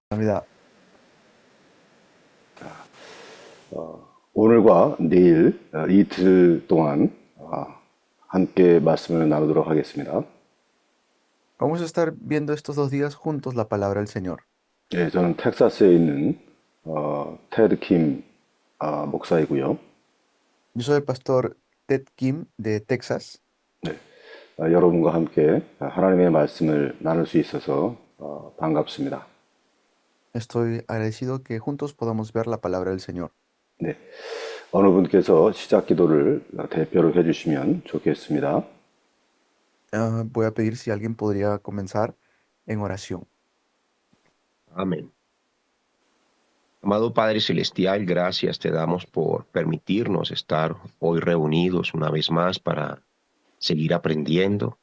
감사합니다. 오늘과 내일 이틀 동안 함께 말씀을 나누도록 하겠습니다. Vamos a estar viendo estos 2 días juntos la palabra del Señor. 네, 저는 텍사스에 있는 테드 킴 목사이고요. Yo soy el pastor Ted Kim de Texas. 여러분과 함께 하나님의 말씀을 나눌 수 있어서 반갑습니다. Estoy agradecido que juntos podamos ver la palabra del Señor. 네, 어느 분께서 시작 기도를 대표로 해주시면 좋겠습니다. Voy a pedir si alguien podría comenzar en oración. Amén. Amado Padre Celestial, gracias te damos por permitirnos estar hoy reunidos una vez más para seguir aprendiendo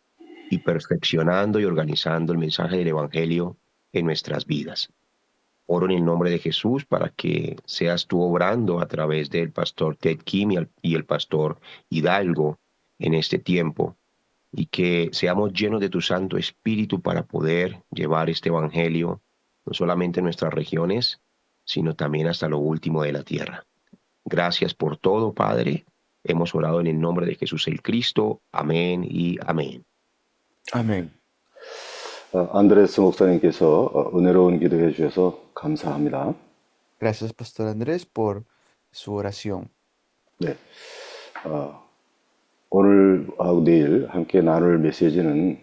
y perfeccionando y organizando el mensaje del Evangelio en nuestras vidas. Oro en el nombre de Jesús para que seas tú obrando a través del pastor Ted Kim y el pastor Hidalgo en este tiempo, y que seamos llenos de tu Santo Espíritu para poder llevar este Evangelio no solamente en nuestras regiones, sino también hasta lo último de la tierra. Gracias por todo, Padre. Hemos orado en el nombre de Jesús el Cristo. Amén y amén. Amén. 안드레스 목사님께서 은혜로운 기도해 주셔서 감사합니다. Gracias, Pastor Andrés, por su oración. 네, 오늘하고 내일 함께 나눌 메시지는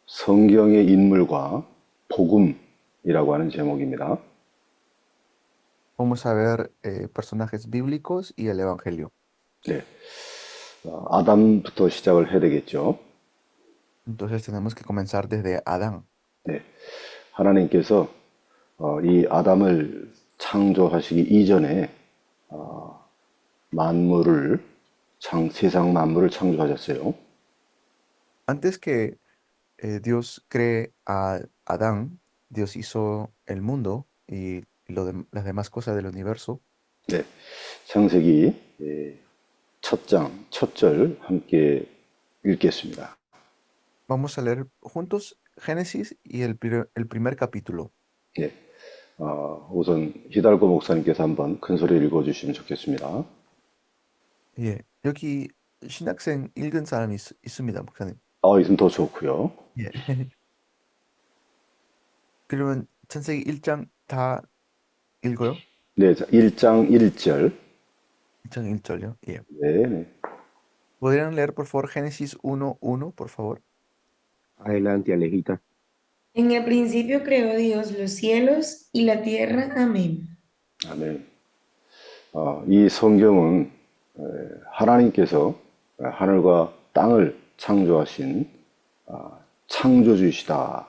성경의 인물과 복음이라고 하는 제목입니다. Vamos a ver personajes bíblicos y el Evangelio. 네, 아담부터 시작을 해야 되겠죠. Entonces tenemos que comenzar desde Adán. 네, 하나님께서 이 아담을 창조하시기 이전에 세상 만물을 창조하셨어요. Antes que Dios cree a Adán, Dios hizo el mundo y las demás cosas del universo. 네, 창세기 첫 장, 첫 절 함께 읽겠습니다. Vamos a leer juntos Génesis y el primer capítulo. 네, 우선 히달고 목사님께서 한번 큰 소리 읽어주시면 좋겠습니다. 예, 여기 신학생 읽은 사람이 있습니다, 목사님. 있으면 더 좋고요. 예. 그러면 창세기 1장 다 읽어요? 네, 자, 1장 1절. 1장 1절요? 예. 네, 네. ¿Podrían leer, por favor, Génesis 1:1, por favor? Adelante, Alejita. En el principio creó Dios los cielos y la tierra. Amén. 아멘. 이 성경은 하나님께서 하늘과 땅을 창조하신 창조주이시다.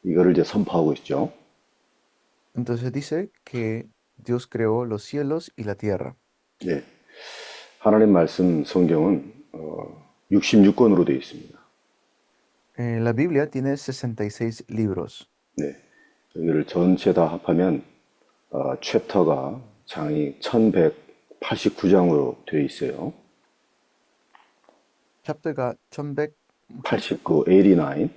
이거를 이제 선포하고 있죠. Entonces dice que Dios creó los cielos y la tierra. 네. 하나님 말씀 성경은 66권으로 되어 있습니다. La Biblia tiene 66 libros. 네. 여기를 전체 다 합하면 챕터가 장이 1189장으로 되어 있어요. Chapter가 89, 89.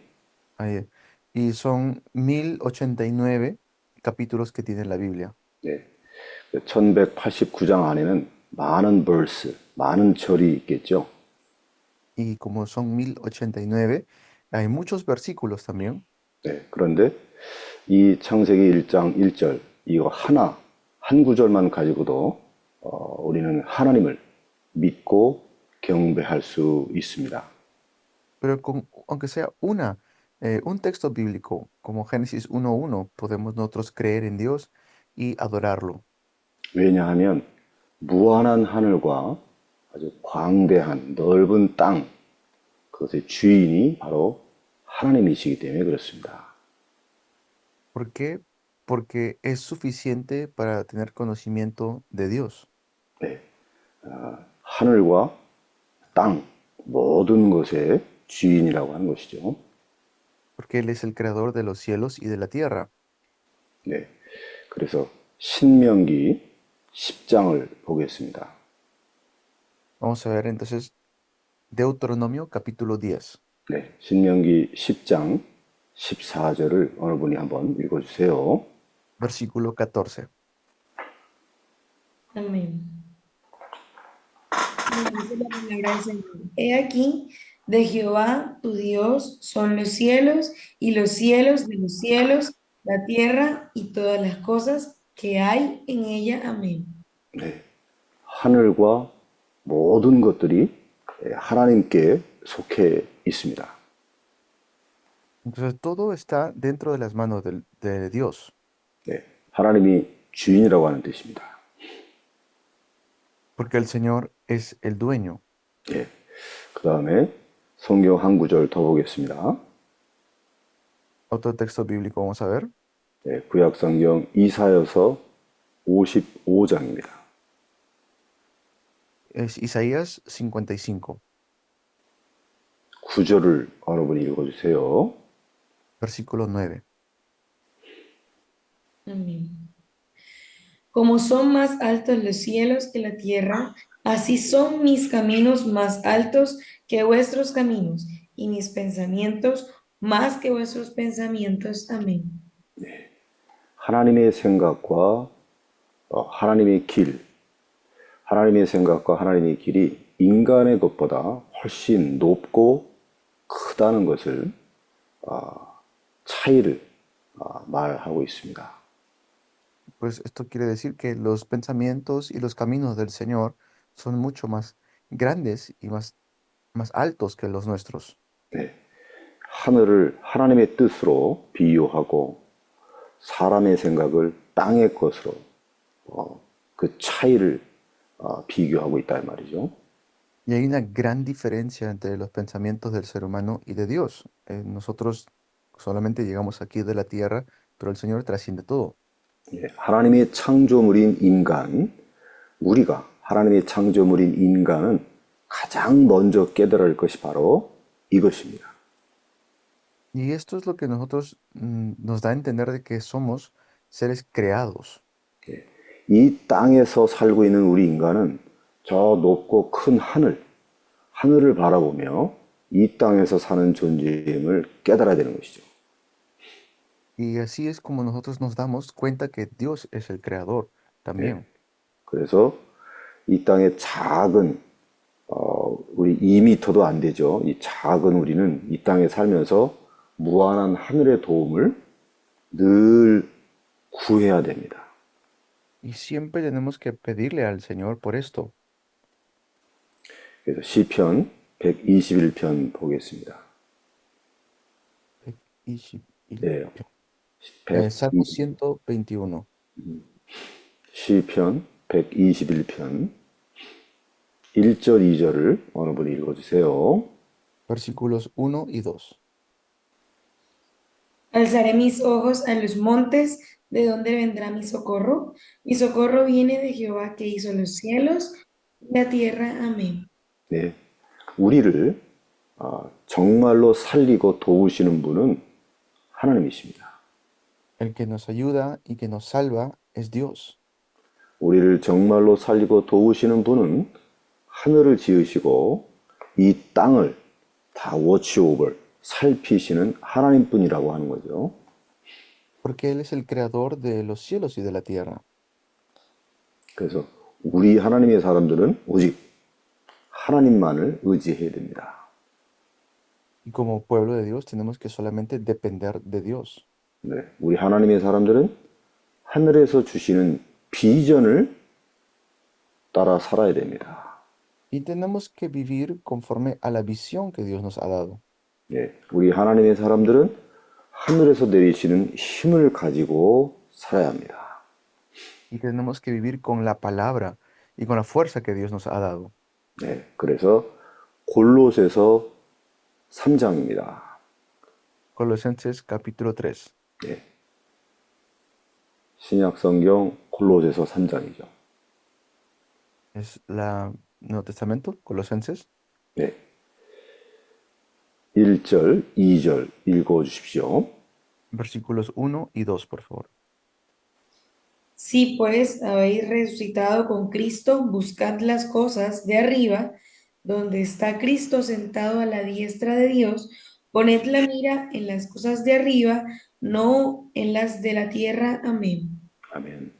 예. Y son 1089 capítulos que tiene la Biblia. 네. 1189장 안에는 많은 verse, 많은 절이 있겠죠. Y como son 1089, hay muchos versículos también. 네. 그런데 이 창세기 1장 1절 이거 한 구절만 가지고도 우리는 하나님을 믿고 경배할 수 있습니다. Pero aunque sea un texto bíblico, como Génesis 1:1, podemos nosotros creer en Dios y adorarlo. 왜냐하면 무한한 하늘과 아주 광대한 넓은 땅, 그것의 주인이 바로 하나님이시기 때문에 그렇습니다. ¿Por qué? Porque es suficiente para tener conocimiento de Dios. 네, 하늘과 땅 모든 것의 주인이라고 하는 것이죠. Porque Él es el creador de los cielos y de la tierra. 네, 그래서 신명기 10장을 보겠습니다. Vamos a ver entonces Deuteronomio capítulo 10, 네, 신명기 10장 14절을 어느 분이 한번 읽어주세요. versículo 14. Amén. Y dice la palabra del Señor. He aquí, de Jehová tu Dios son los cielos y los cielos de los cielos, la tierra y todas las cosas que hay en ella. Amén. 네, 하늘과 모든 것들이 하나님께 속해 있습니다. Entonces todo está dentro de las manos de Dios, 네, 하나님이 주인이라고 하는 뜻입니다. porque el Señor es el dueño. 예, 그 다음에 성경 한 구절 더 보겠습니다. Otro texto bíblico vamos a ver. 예, 구약 성경 이사여서 55장입니다. Es Isaías 55, 9절을 어느 분이 읽어주세요. versículo 9. Amén. Como son más altos los cielos que la tierra, así son mis caminos más altos que vuestros caminos, y mis pensamientos más que vuestros pensamientos. Amén. 하나님의 생각과 하나님의 길, 하나님의 생각과 하나님의 길이 인간의 것보다 훨씬 높고 크다는 것을 차이를 말하고 있습니다. Pues esto quiere decir que los pensamientos y los caminos del Señor son mucho más grandes y más altos que los nuestros. 네, 하늘을 하나님의 뜻으로 비유하고 사람의 생각을 땅의 것으로 그 차이를 비교하고 있다 이 말이죠. Y hay una gran diferencia entre los pensamientos del ser humano y de Dios. Nosotros solamente llegamos aquí de la tierra, pero el Señor trasciende todo. 예, 하나님의 창조물인 인간, 우리가 하나님의 창조물인 인간은 가장 먼저 깨달아야 할 것이 바로 이것입니다. Y esto es lo que nosotros nos da a entender de que somos seres creados. 예, 이 땅에서 살고 있는 우리 인간은 저 높고 큰 하늘을 바라보며 이 땅에서 사는 존재임을 깨달아야 되는 것이죠. Y así es como nosotros nos damos cuenta que Dios es el creador también. 그래서 이 땅의 작은 우리 2미터도 안 되죠. 이 작은 우리는 이 땅에 살면서 무한한 하늘의 도움을 늘 구해야 됩니다. Y siempre tenemos que pedirle al Señor por esto. 그래서 시편 121편 보겠습니다. 121. 네. Salmo 121, 시편 121편 1절 2절을 어느 분이 읽어주세요. versículos 1 y 2. Alzaré mis ojos a los montes, ¿de dónde vendrá mi socorro? Mi socorro viene de Jehová que hizo los cielos y la tierra. Amén. 네, 우리를 정말로 살리고 도우시는 분은 하나님이십니다. El que nos ayuda y que nos salva es Dios. 우리를 정말로 살리고 도우시는 분은 하늘을 지으시고 이 땅을 다 워치오버 살피시는 하나님뿐이라고 하는 거죠. Porque Él es el creador de los cielos y de la tierra. 그래서 우리 하나님의 사람들은 오직 하나님만을 의지해야 됩니다. Y como pueblo de Dios tenemos que solamente depender de Dios. 네, 우리 하나님의 사람들은 하늘에서 주시는 비전을 따라 살아야 됩니다. Y tenemos que vivir conforme a la visión que Dios nos ha dado. 네, 우리 하나님의 사람들은 하늘에서 내리시는 힘을 가지고 살아야 합니다. Y tenemos que vivir con la palabra y con la fuerza que Dios nos ha dado. 네, 그래서 골로새서 3장입니다. Colosenses capítulo 3. 네, 신약 성경 골로새서 3장이죠. Es la Nuevo Testamento, Colosenses. 네, 1절, 2절 읽어주십시오. Versículos 1 y 2, por favor. Si pues habéis resucitado con Cristo, buscad las cosas de arriba, donde está Cristo sentado a la diestra de Dios. Poned la mira en las cosas de arriba, no en las de la tierra. Amén. 아멘.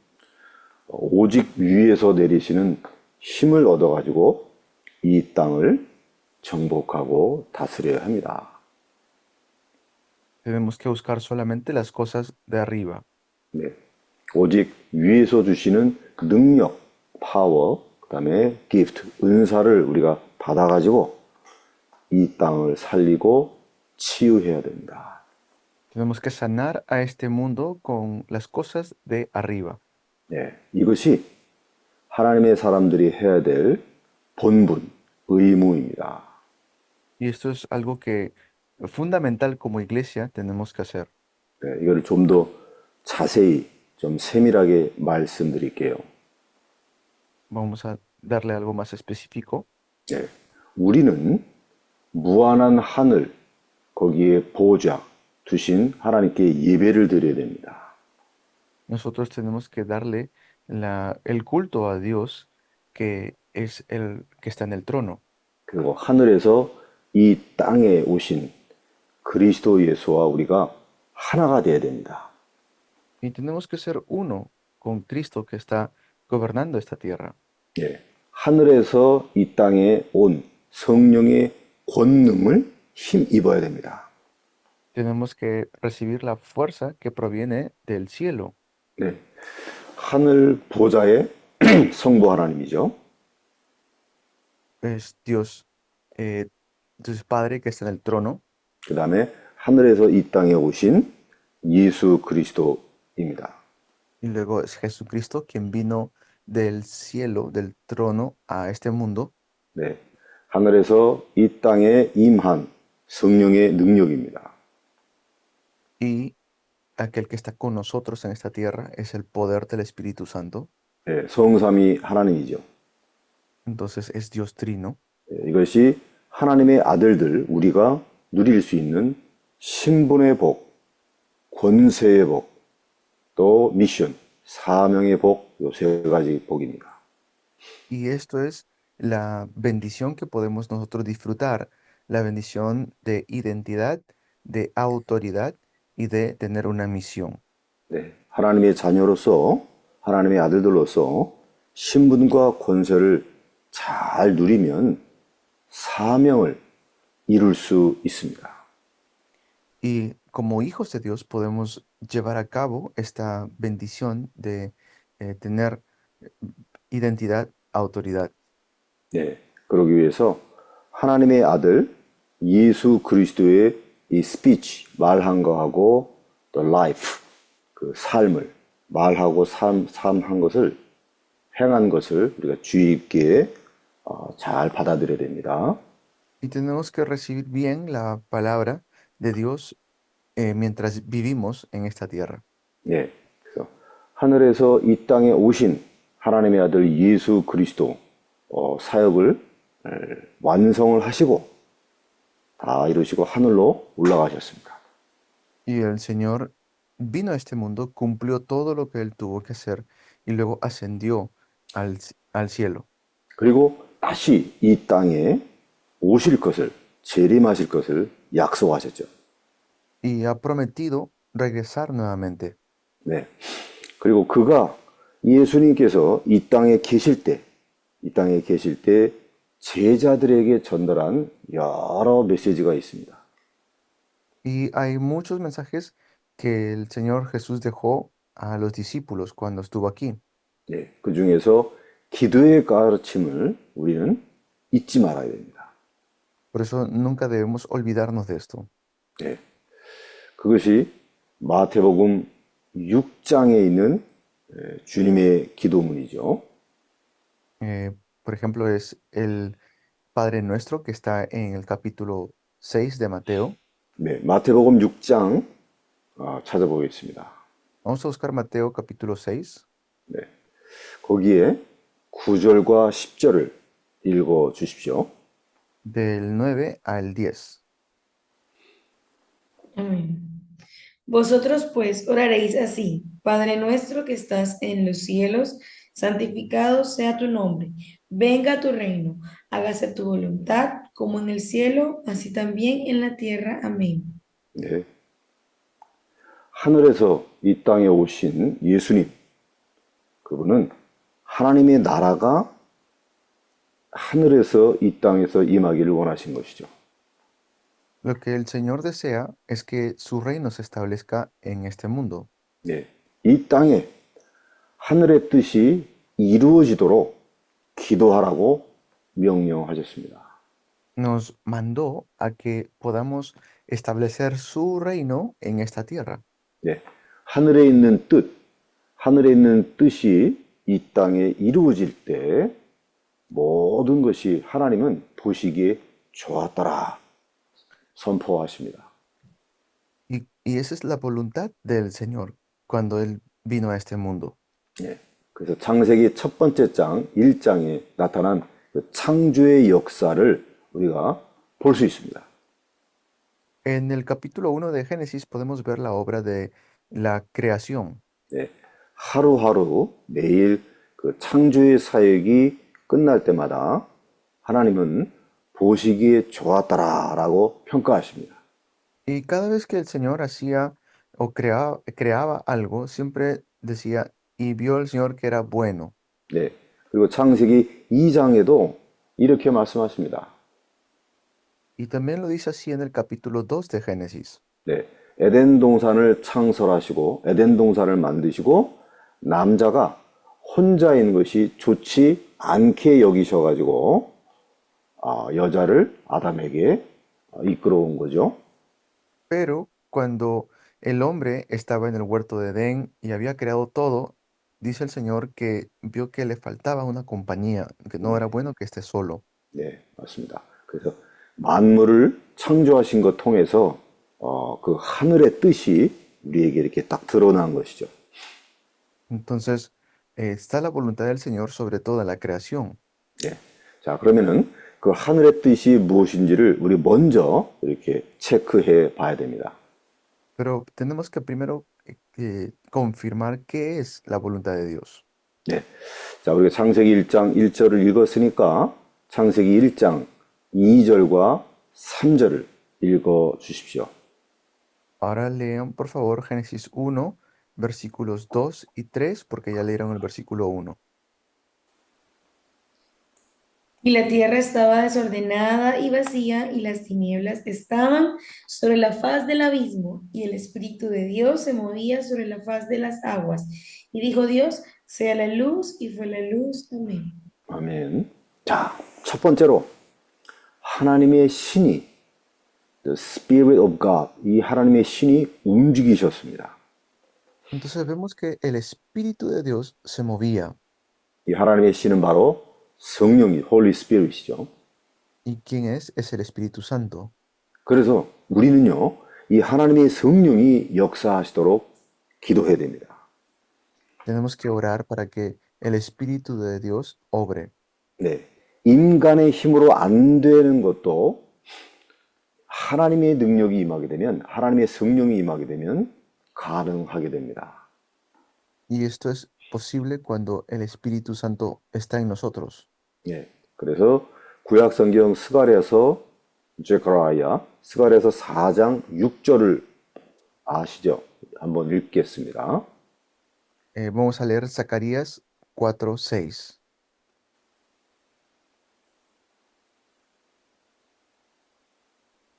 오직 위에서 내리시는 힘을 얻어가지고 이 땅을 정복하고 다스려야 합니다. Tenemos que buscar solamente las cosas de arriba. 네. 오직 위에서 주시는 능력, 파워, 그다음에 gift, 은사를 우리가 받아가지고 이 땅을 살리고 치유해야 됩니다. Tenemos que sanar a este mundo con las cosas de arriba. 네. 이것이 하나님의 사람들이 해야 될 본분, 의무입니다. Y esto es algo que fundamental como iglesia tenemos que hacer. 네, 이거를 좀 더 자세히, 좀 세밀하게 말씀드릴게요. Vamos a darle algo más específico. 네. 우리는 무한한 하늘, 거기에 보좌 두신 하나님께 예배를 드려야 됩니다. Nosotros tenemos que darle el culto a Dios que es el que está en el trono. 그리고 하늘에서 이 땅에 오신 그리스도 예수와 우리가 하나가 되어야 됩니다. Y tenemos que ser uno con Cristo que está gobernando esta tierra. 예. 하늘에서 이 땅에 온 성령의 권능을 힘입어야 됩니다. Tenemos que recibir la fuerza que proviene del cielo. 네. 하늘 보좌의 성부 하나님이죠. Es Dios, Dios Padre que está en el trono. 그 다음에 하늘에서 이 땅에 오신 예수 그리스도입니다. Y luego es Jesucristo quien vino del cielo, del trono a este mundo. 네. 하늘에서 이 땅에 임한 성령의 능력입니다. Y aquel que está con nosotros en esta tierra es el poder del Espíritu Santo. 네. 성삼위 하나님이죠. Entonces es Dios trino. 네. 이것이 하나님의 아들들, 우리가 누릴 수 있는 신분의 복, 권세의 복, 또 미션, 사명의 복, 요 세 가지 복입니다. Y esto es la bendición que podemos nosotros disfrutar, la bendición de identidad, de autoridad y de tener una misión. 네. 하나님의 자녀로서, 하나님의 아들들로서 신분과 권세를 잘 누리면 사명을 이룰 수 있습니다. Y como hijos de Dios podemos llevar a cabo esta bendición de tener identidad, autoridad. 네. 그러기 위해서 하나님의 아들 예수 그리스도의 이 스피치, 말한 거하고 또 라이프, 그 삶을 말하고 삶한 것을 행한 것을 우리가 주의 깊게 잘 받아들여야 됩니다. Y tenemos que recibir bien la palabra de Dios mientras vivimos en esta tierra. 네. 그래서 하늘에서 이 땅에 오신 하나님의 아들 예수 그리스도 사역을 완성을 하시고 다 이루시고 하늘로 올라가셨습니다. Y el Señor vino a este mundo, cumplió todo lo que Él tuvo que hacer y luego ascendió al cielo. 그리고 다시 이 땅에 오실 것을, 재림하실 것을 약속하셨죠. Y ha prometido regresar nuevamente. 네. 그리고 그가 예수님께서 이 땅에 계실 때 제자들에게 전달한 여러 메시지가 있습니다. Y hay muchos mensajes que el Señor Jesús dejó a los discípulos cuando estuvo aquí. 네. 그 중에서 기도의 가르침을 우리는 잊지 말아야 됩니다. Por eso nunca debemos olvidarnos de esto. 네. 그것이 마태복음 6장에 있는 주님의 기도문이죠. Por ejemplo, es el Padre Nuestro que está en el capítulo 6 de Mateo. 네, 마태복음 6장 찾아보겠습니다. Vamos a buscar Mateo capítulo 6. 네, 거기에 9절과 10절을 읽어 주십시오. Del 9 al 10. Amén. Vosotros pues oraréis así: Padre nuestro que estás en los cielos, santificado sea tu nombre. Venga tu reino. Hágase tu voluntad como en el cielo, así también en la tierra. Amén. 네. 하늘에서 이 땅에 오신 예수님, 그분은 하나님의 나라가 하늘에서 이 땅에서 임하기를 원하신 것이죠. Lo que el Señor desea es que su reino se establezca en este mundo. 네. 이 땅에 하늘의 뜻이 이루어지도록 기도하라고 명령하셨습니다. Nos mandó a que podamos establecer su reino en esta tierra. 네. 하늘에 있는 뜻, 하늘에 있는 뜻이 이 땅에 이루어질 때 모든 것이 하나님은 보시기에 좋았더라 선포하십니다. Y esa es la voluntad del Señor cuando Él vino a este mundo. 네. 그래서 창세기 첫 번째 장 1장에 나타난 그 창조의 역사를 우리가 볼 수 있습니다. En el capítulo 1 de Génesis podemos ver la obra de la creación. 네. 하루하루 매일 그 창조의 사역이 끝날 때마다 하나님은 보시기에 좋았더라라고 평가하십니다. Y cada vez que el Señor hacía o creaba algo, siempre decía, y vio el Señor que era bueno. 네. 그리고 창세기 2장에도 이렇게 말씀하십니다. Y también lo dice así en el capítulo 2 de Génesis. 네. 에덴 동산을 창설하시고 에덴 동산을 만드시고 남자가 혼자인 것이 좋지 않게 여기셔 가지고 여자를 아담에게 이끌어온 거죠. Pero cuando el hombre estaba en el huerto de Edén y había creado todo, dice el Señor que vio que le faltaba una compañía, que no era bueno que esté solo. 네, 맞습니다. 그래서 만물을 창조하신 것 통해서 그 하늘의 뜻이 우리에게 이렇게 딱 드러난 것이죠. Entonces, está la voluntad del Señor sobre toda la creación. 네. 자, 그러면은 그 하늘의 뜻이 무엇인지를 우리 먼저 이렇게 체크해 봐야 됩니다. Pero tenemos que primero confirmar qué es la voluntad de Dios. 네. 자, 우리가 창세기 1장 1절을 읽었으니까 창세기 1장 2절과 3절을 읽어 주십시오. Ahora lean, por favor, Génesis 1, versículos 2 y 3, porque ya leyeron el versículo 1. Y la tierra estaba desordenada y vacía, y las tinieblas estaban sobre la faz del abismo, y el Espíritu de Dios se movía sobre la faz de las aguas. Y dijo Dios, sea la luz, y fue la luz. Amén. 아멘. 자, 첫 번째로 하나님의 신이 The Spirit of God, 이 하나님의 신이 움직이셨습니다. Entonces vemos que el Espíritu de Dios se movía. 이 하나님의 신은 바로 성령이 Holy Spirit이죠. ¿Y quién es? Es el Espíritu Santo. 그래서 우리는요, 이 하나님의 성령이 역사하시도록 기도해야 됩니다. Tenemos que orar para que el Espíritu de Dios obre. 네, 인간의 힘으로 안 되는 것도 하나님의 능력이 임하게 되면, 하나님의 성령이 임하게 되면 가능하게 됩니다. Y esto es posible cuando el Espíritu Santo está en nosotros. 네, 그래서 구약성경 스가랴서 스가랴서 4장 6절을 아시죠? 한번 읽겠습니다. Vamos a leer Zacarías 4, 6.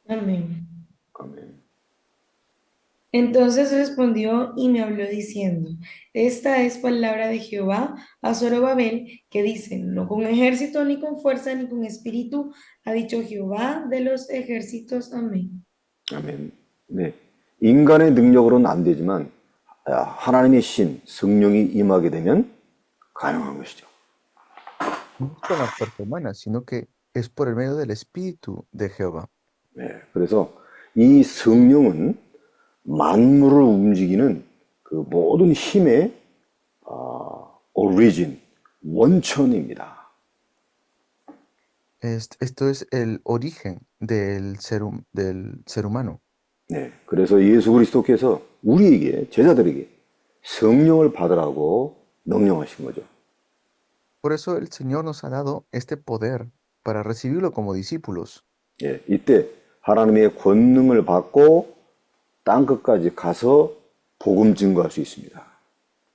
Amén. 아멘. Entonces respondió y me habló diciendo, esta es palabra de Jehová a Zorobabel, que dice, no con ejército, ni con fuerza, ni con espíritu, ha dicho Jehová de los ejércitos. Amén. 아멘. 네, 인간의 능력으로는 안 되지만 하나님의 신, 성령이 임하게 되면 가능한 것이죠. No es con la fuerza humana, sino que es por el medio del Espíritu de Jehová. 네, 그래서 이 성령은 만물을 움직이는 그 모든 힘의 origin, 원천입니다. Esto es el origen del ser humano. 네, 그래서 예수 그리스도께서 우리에게, 제자들에게 성령을 받으라고 명령하신 거죠. Por eso el Señor nos ha dado este poder para recibirlo como discípulos. 예, 이때 하나님의 권능을 받고 땅 끝까지 가서 복음 증거할 수 있습니다.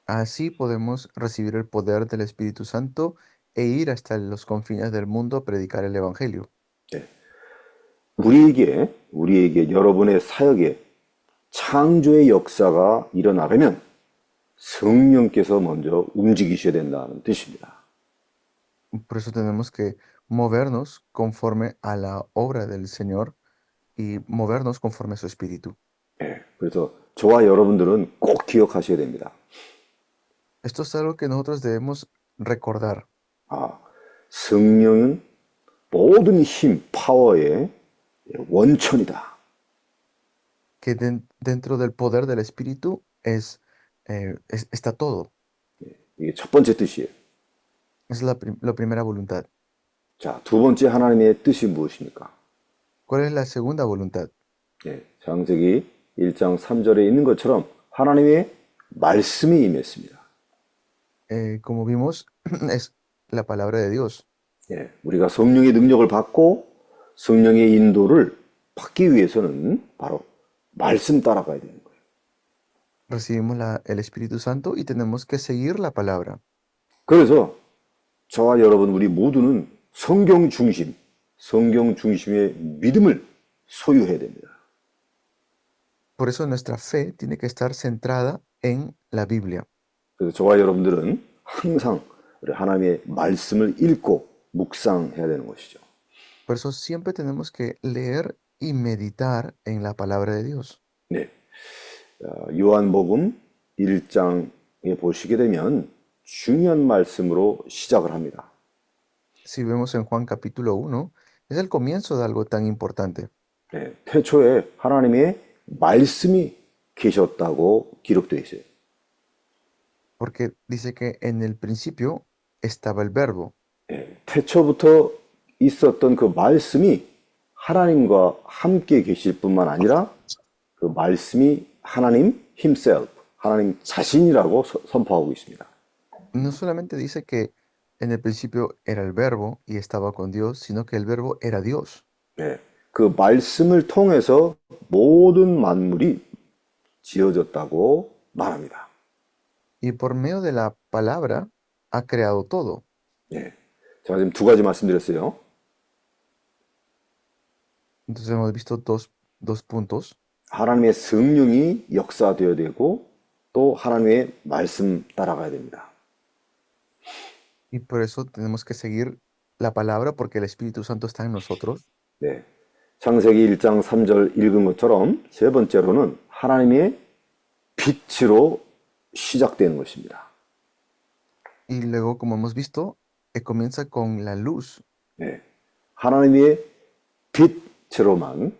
Así podemos recibir el poder del Espíritu Santo e ir hasta los confines del mundo a predicar el Evangelio. 예. 우리에게 여러분의 사역에 창조의 역사가 일어나려면 성령께서 먼저 움직이셔야 된다는 뜻입니다. Por eso tenemos que movernos conforme a la obra del Señor y movernos conforme a su Espíritu. 예, 그래서 저와 여러분들은 꼭 기억하셔야 됩니다. Esto es algo que nosotros debemos recordar, 아, 성령은 모든 힘, 파워의 원천이다. que dentro del poder del Espíritu está todo. 이게 첫 번째 뜻이에요. Es la primera voluntad. 자, 두 번째 하나님의 뜻이 무엇입니까? ¿Cuál es la segunda voluntad? 예, 창세기 1장 3절에 있는 것처럼 하나님의 말씀이 임했습니다. Como vimos, es la palabra de Dios. 예, 우리가 성령의 능력을 받고 성령의 인도를 받기 위해서는 바로 말씀 따라가야 되는 거예요. Recibimos el Espíritu Santo y tenemos que seguir la palabra. 그래서 저와 여러분 우리 모두는 성경 중심의 믿음을 소유해야 됩니다. Por eso nuestra fe tiene que estar centrada en la Biblia. 그래서 저와 여러분들은 항상 우리 하나님의 말씀을 읽고 묵상해야 되는 것이죠. Por eso siempre tenemos que leer y meditar en la palabra de Dios. 네. 요한복음 1장에 보시게 되면 중요한 말씀으로 시작을 합니다. Si vemos en Juan capítulo 1, es el comienzo de algo tan importante. 네. 태초에 하나님의 말씀이 계셨다고 기록되어 있어요. Porque dice que en el principio estaba el verbo. 네. 태초부터 있었던 그 말씀이 하나님과 함께 계실 뿐만 아니라 그 말씀이 하나님 himself, 하나님 자신이라고 선포하고 있습니다. No solamente dice que en el principio era el verbo y estaba con Dios, sino que el verbo era Dios. 네. 그 말씀을 통해서 모든 만물이 지어졌다고 말합니다. Y por medio de la palabra ha creado todo. 네. 제가 지금 두 가지 말씀드렸어요. Entonces hemos visto dos puntos. 하나님의 성령이 역사되어야 되고 또 하나님의 말씀 따라가야 됩니다. Y por eso tenemos que seguir la palabra porque el Espíritu Santo está en nosotros. 네. 창세기 1장 3절 읽은 것처럼 세 번째로는 하나님의 빛으로 시작되는 것입니다. Y luego, como hemos visto, comienza con la luz. 네. 하나님의 빛으로만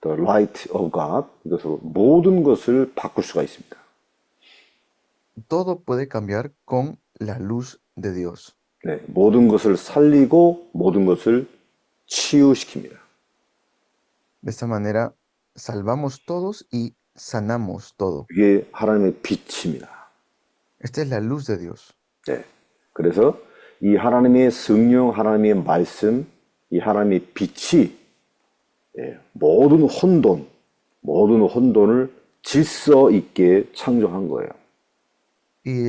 The light of God 이것으로 모든 것을 바꿀 수가 있습니다. Todo puede cambiar con la luz de Dios. 네. 모든 것을 살리고 모든 것을 치유시킵니다. De esta manera salvamos todos y sanamos todo. 이게 하나님의 빛입니다. Esta es la luz de Dios. 네. 그래서 이 하나님의 성령, 하나님의 말씀, 이 하나님의 빛이 모든 혼돈을 질서 있게 창조한 거예요. Y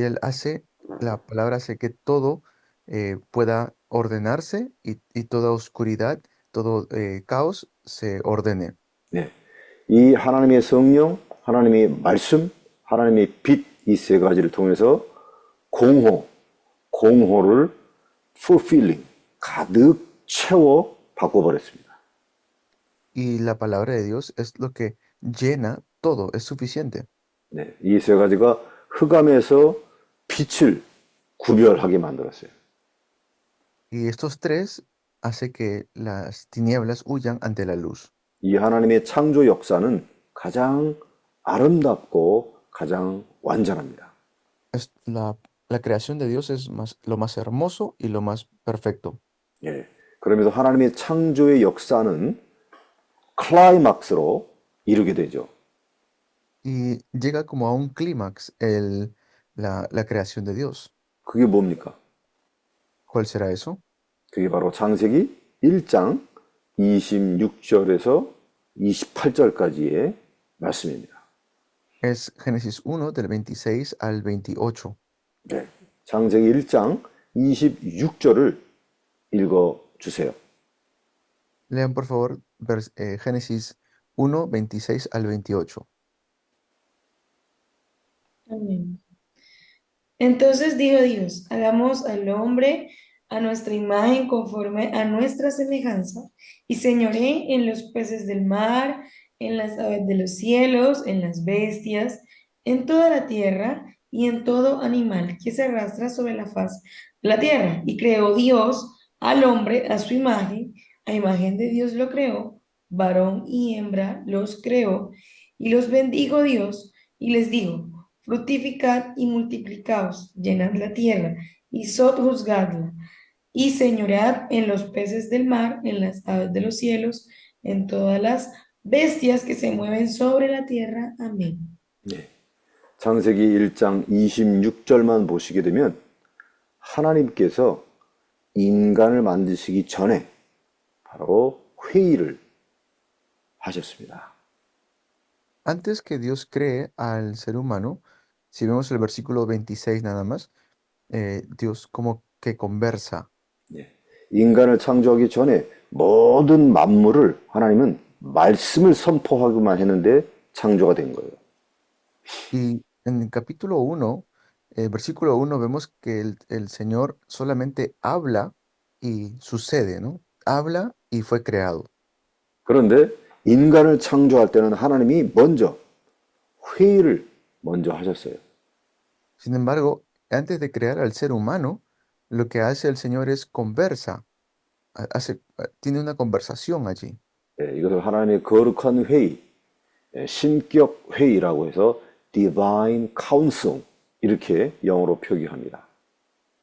la palabra hace que todo pueda ordenarse y toda oscuridad, todo caos se ordene. 네. 이 하나님의 성령, 하나님의 말씀, 하나님의 빛, 이 세 가지를 통해서 공허를 fulfilling, 가득 채워 바꿔버렸습니다. Y la palabra de Dios es lo que llena todo, es suficiente. 네. 이 세 가지가 흑암에서 빛을 구별하게 만들었어요. Y estos tres hace que las tinieblas huyan ante la luz. 이 하나님의 창조 역사는 가장 아름답고 가장 완전합니다. La creación de Dios es lo más hermoso y lo más perfecto. 예. 그러면서 하나님의 창조의 역사는 클라이막스로 이르게 되죠. y llega como a un clímax la creación de Dios. 그게 뭡니까? ¿Cuál será eso? 그게 바로 창세기 1장 26절에서 28절까지의 말씀입니다. Es Génesis 1 del 26 al 28. 네. 창세기 1장 26절을 읽어 주세요. Lean por favor Génesis 1, 26 al 28. Amén. Entonces dijo Dios, hagamos al hombre a nuestra imagen conforme a nuestra semejanza, y señoré en los peces del mar, en las aves de los cielos, en las bestias, en toda la tierra y en todo animal que se arrastra sobre la faz de la tierra. Y creó Dios al hombre a su imagen, a imagen de Dios lo creó, varón y hembra los creó, y los bendijo Dios y les dijo, fructificad y multiplicaos, llenad la tierra y sojuzgadla, y señoread en los peces del mar, en las aves de los cielos, en todas las bestias que se mueven sobre la tierra. Amén. 네. 창세기 1장 26절만 보시게 되면 하나님께서 인간을 만드시기 전에 바로 회의를 하셨습니다. Antes que Dios cree al ser humano, si vemos el versículo 26 nada más, Dios como que conversa. 네. 인간을 창조하기 전에 모든 만물을 하나님은 말씀을 선포하기만 했는데 창조가 된 거예요. Y en el capítulo 1, versículo 1, vemos que el Señor solamente habla y sucede, ¿no? Habla y fue creado. 그런데 인간을 창조할 때는 하나님이 먼저 회의를 먼저 하셨어요. Sin embargo, antes de crear al ser humano, lo que hace el Señor es conversa, tiene una conversación allí. 예, 이것을 하나님의 거룩한 회의, 신격 회의라고 해서 Divine Council 이렇게 영어로 표기합니다.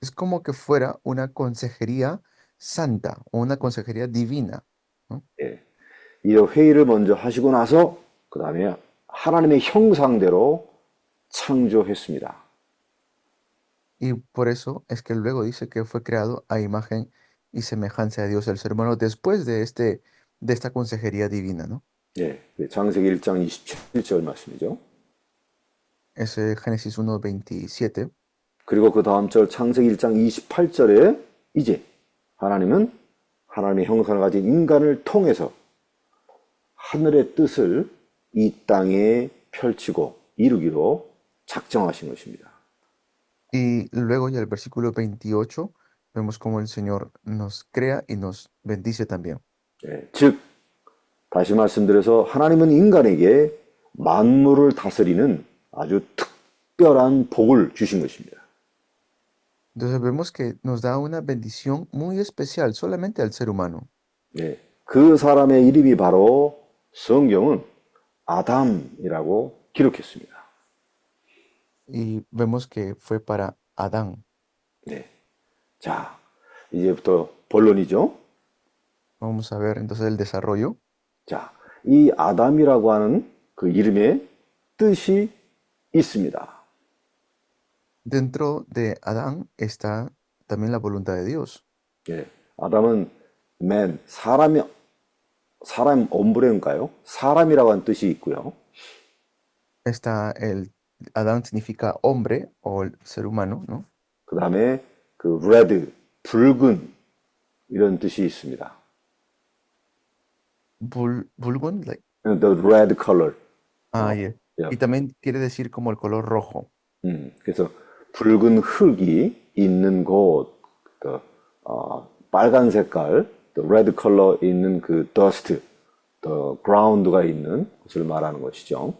Es como que fuera una consejería santa o una consejería divina, ¿no? 예, 이 회의를 먼저 하시고 나서 그 다음에 하나님의 형상대로 창조했습니다. Y por eso es que luego dice que fue creado a imagen y semejanza de Dios el ser humano después de esta consejería divina, ¿no? 예, 창세기 1장 27절 말씀이죠. Es Génesis 1, 27. 그리고 그 다음 절 창세기 1장 28절에 이제 하나님은 하나님의 형상을 가진 인간을 통해서 하늘의 뜻을 이 땅에 펼치고 이루기로 작정하신 것입니다. Y luego ya el versículo 28 vemos cómo el Señor nos crea y nos bendice también. 예, 즉 다시 말씀드려서 하나님은 인간에게 만물을 다스리는 아주 특별한 복을 주신 것입니다. Entonces vemos que nos da una bendición muy especial solamente al ser humano. 예, 그 사람의 이름이 바로 성경은 아담이라고 기록했습니다. Y vemos que fue para Adán. 네. 자, 이제부터 본론이죠. Vamos a ver entonces el desarrollo. 자, 이 아담이라고 하는 그 이름에 뜻이 있습니다. Dentro de Adán está también la voluntad de Dios. 예, 아담은 man, 사람 옴브레인가요? 사람이라고 하는 뜻이 있고요. Está Adán significa hombre o el ser humano, ¿no? 그 다음에 그 red, 붉은 이런 뜻이 있습니다. Vulgun, like, The red color. yeah. Yeah. Y también quiere decir como el color rojo. 그래서 붉은 흙이 있는 곳, 빨간 색깔, the red color 있는 그 dust, the ground가 있는 것을 말하는 것이죠.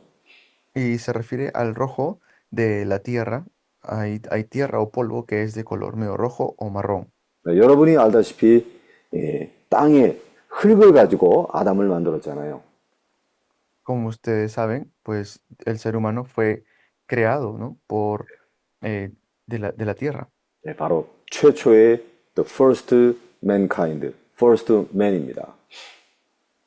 Y se refiere al rojo de la tierra. Hay tierra o polvo que es de color medio rojo o marrón. 네, 여러분이 알다시피 땅에 흙을 가지고 아담을 만들었잖아요. Como ustedes saben, pues el ser humano fue creado, ¿no? De la tierra. 네, 바로 최초의 the first mankind, first man입니다.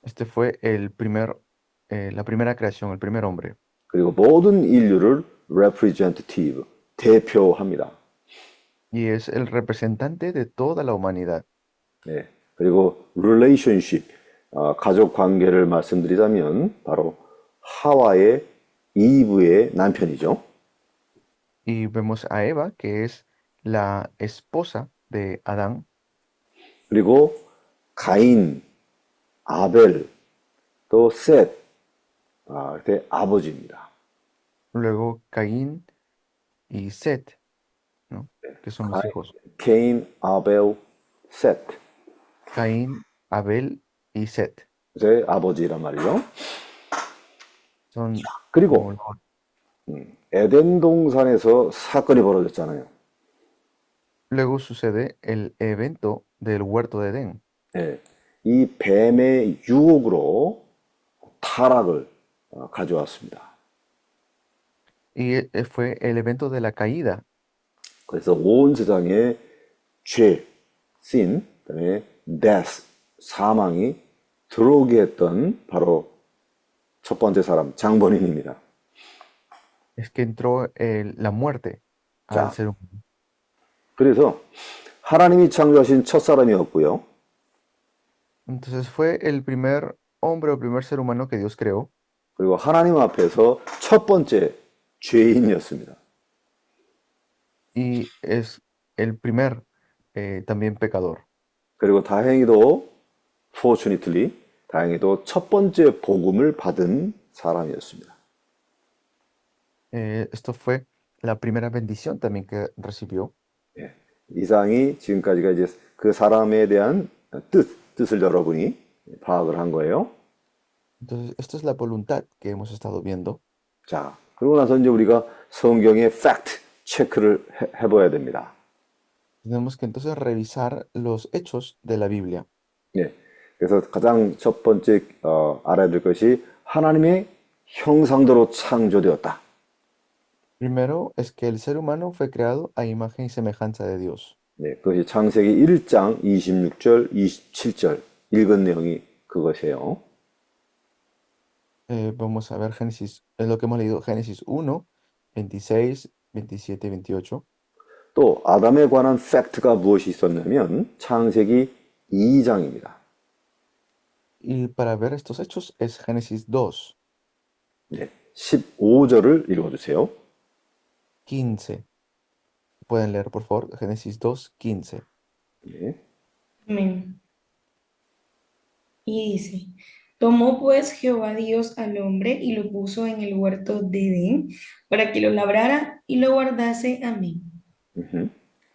Este fue la primera creación, el primer hombre. 그리고 모든 인류를 representative, 대표합니다. y es el representante de toda la humanidad. 네. 그리고 relationship, 가족 관계를 말씀드리자면 바로 하와의 이브의 남편이죠. Y vemos a Eva, que es la esposa de Adán, 그리고 가인, 아벨, 또 셋, 이렇게 아버지입니다. luego Caín y Set, ¿no? Que son los hijos. 케인, 아벨, 셋. Caín, Abel y Set. 제 아버지란 말이죠. Son 그리고 como 에덴 동산에서 사건이 벌어졌잖아요. luego sucede el evento del huerto de Edén. 예, 이 뱀의 유혹으로 타락을 가져왔습니다. Y fue el evento de la caída. 그래서 온 세상에 죄, sin, 그다음에 death, 사망이 들어오게 했던 바로 첫 번째 사람 장본인입니다. Es que entró la muerte al 자, ser humano. 그래서 하나님이 창조하신 첫 사람이었고요. Entonces fue el primer hombre o primer ser humano que Dios creó. 그리고 하나님 앞에서 첫 번째 죄인이었습니다. Y es el primer también pecador. 그리고 다행히도 fortunately 다행히도 첫 번째 복음을 받은 사람이었습니다. Esto fue la primera bendición también que recibió. 예, 이상이 지금까지가 이제 그 사람에 대한 뜻을 여러분이 파악을 한 거예요. Entonces, esta es la voluntad que hemos estado viendo. 자, 그러고 나서 이제 우리가 성경의 팩트 체크를 해봐야 됩니다. Tenemos que entonces revisar los hechos de la Biblia. 예, 그래서 가장 첫 번째 알아야 될 것이 하나님의 형상대로 창조되었다. Primero es que el ser humano fue creado a imagen y semejanza de Dios. 네, 그것이 창세기 1장 26절, 27절 읽은 내용이 그것이에요. Vamos a ver Génesis, es lo que hemos leído, Génesis 1, 26, 27 y 28. 또 아담에 관한 팩트가 무엇이 있었냐면 창세기 2장입니다. Y para ver estos hechos es Génesis 2, 네, 15절을 읽어주세요. 15. Pueden leer, por favor, Génesis 2, 15. 네, Amén. Y dice, tomó pues Jehová Dios al hombre y lo puso en el huerto de Edén para que lo labrara y lo guardase. Amén.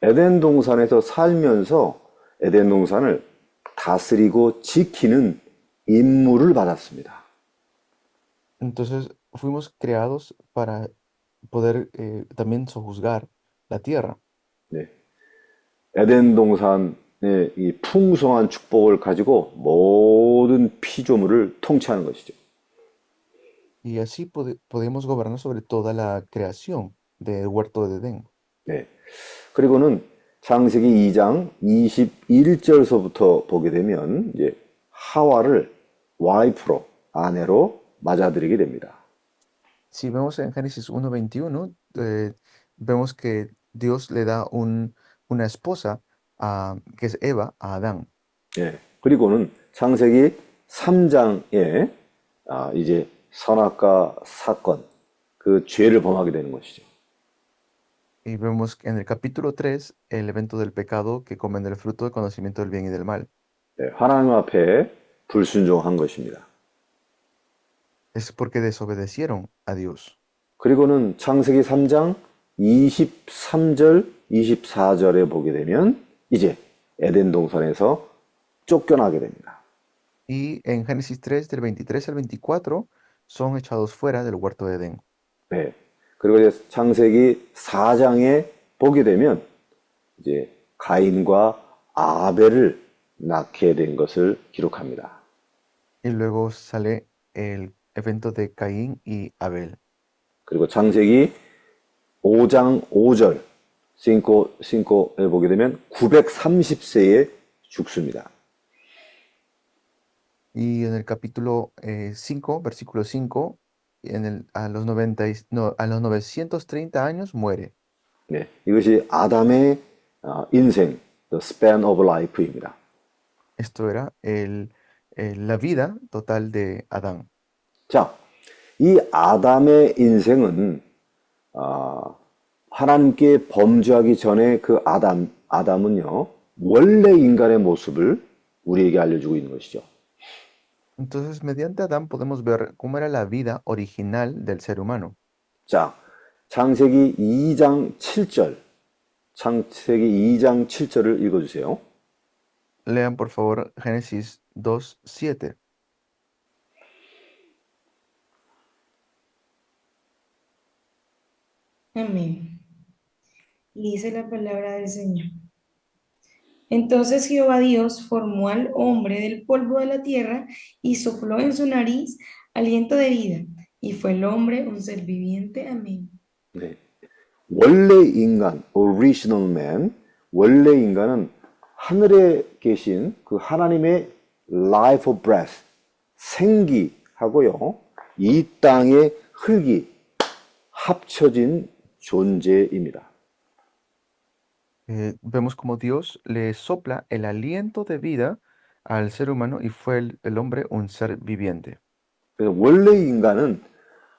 에덴 동산에서 살면서 에덴 동산을 다스리고 지키는 임무를 받았습니다. Entonces fuimos creados para poder también sojuzgar la tierra. 네, 에덴 동산의 이 풍성한 축복을 가지고 모든 피조물을 통치하는 것이죠. Y así podemos gobernar sobre toda la creación del huerto de Edén. 네, 그리고는 창세기 2장 21절서부터 보게 되면 이제 하와를 와이프로 아내로 맞아들이게 됩니다. Si vemos en Génesis 1:21, vemos que Dios le da una esposa que es Eva a Adán. 예, 그리고는 창세기 3장에 이제 선악과 사건, 그 죄를 범하게 되는 것이죠. Y vemos en el capítulo 3 el evento del pecado que comen del fruto del conocimiento del bien y del mal. 네, 하나님 앞에 불순종한 것입니다. Es porque desobedecieron a Dios. 그리고는 창세기 3장 23절, 24절에 보게 되면 이제 에덴 동산에서 쫓겨나게 됩니다. Y en Génesis 3, del 23 al 24, son echados fuera del huerto de Edén. 네. 그리고 이제 창세기 4장에 보게 되면 이제 가인과 아벨을 낳게 된 것을 기록합니다. Y luego sale el evento de Caín y Abel. 그리고 창세기 5장 5절, 5에 보게 되면 930세에 죽습니다. Y en el capítulo 5, versículo 5, a los 930 años muere. 네, 이것이 아담의 인생, the span of life입니다. Esto era la vida total de Adán. 자, 이 아담의 인생은 하나님께 범죄하기 전에 그 아담은요, 원래 인간의 모습을 우리에게 알려주고 있는 것이죠. Entonces, mediante Adán podemos ver cómo era la vida original del ser humano. 자, 창세기 2장 7절. 창세기 2장 7절을 읽어주세요. Lean por favor Génesis 2:7. Amén. Y dice la palabra del Señor. Entonces Jehová Dios formó al hombre del polvo de la tierra y sopló en su nariz aliento de vida. Y fue el hombre un ser viviente. Amén. 네. 원래 인간, original man, 원래 인간은 하늘에 계신 그 하나님의 life of breath, 생기하고요, 이 땅의 흙이 합쳐진 존재입니다. Vemos como Dios le sopla el aliento de vida al ser humano y fue el hombre un ser viviente. 그래서 원래 인간은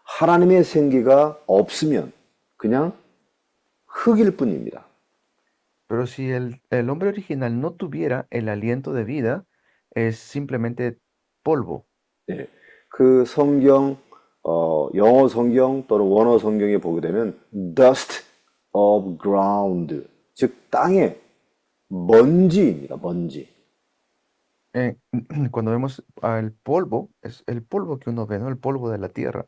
하나님의 생기가 없으면 그냥 흙일 뿐입니다. Pero si el hombre original no tuviera el aliento de vida, es simplemente polvo. 네. 그 성경, 영어 성경 또는 원어 성경에 보게 되면 dust of ground, 즉 땅의 먼지입니다. 먼지. Cuando vemos al polvo, es el polvo que uno ve, ¿no? El polvo de la tierra.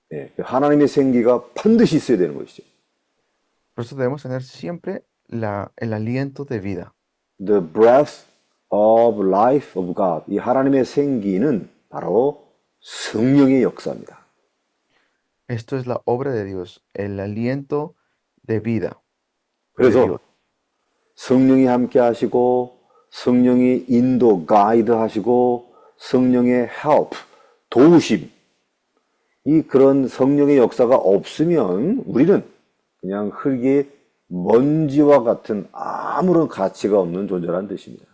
네. 하나님의 생기가 반드시 있어야 되는 것이죠. Por eso debemos tener siempre el aliento de vida. The breath of life of God. 이 하나님의 생기는 바로 성령의 역사입니다. Esto es la obra de Dios, el aliento de vida de 그래서 Dios. 성령이 함께 하시고 성령이 인도, 가이드 하시고 성령의 help, 도우심, 이 그런 성령의 역사가 없으면 우리는 그냥 흙의 먼지와 같은 아무런 가치가 없는 존재라는 뜻입니다.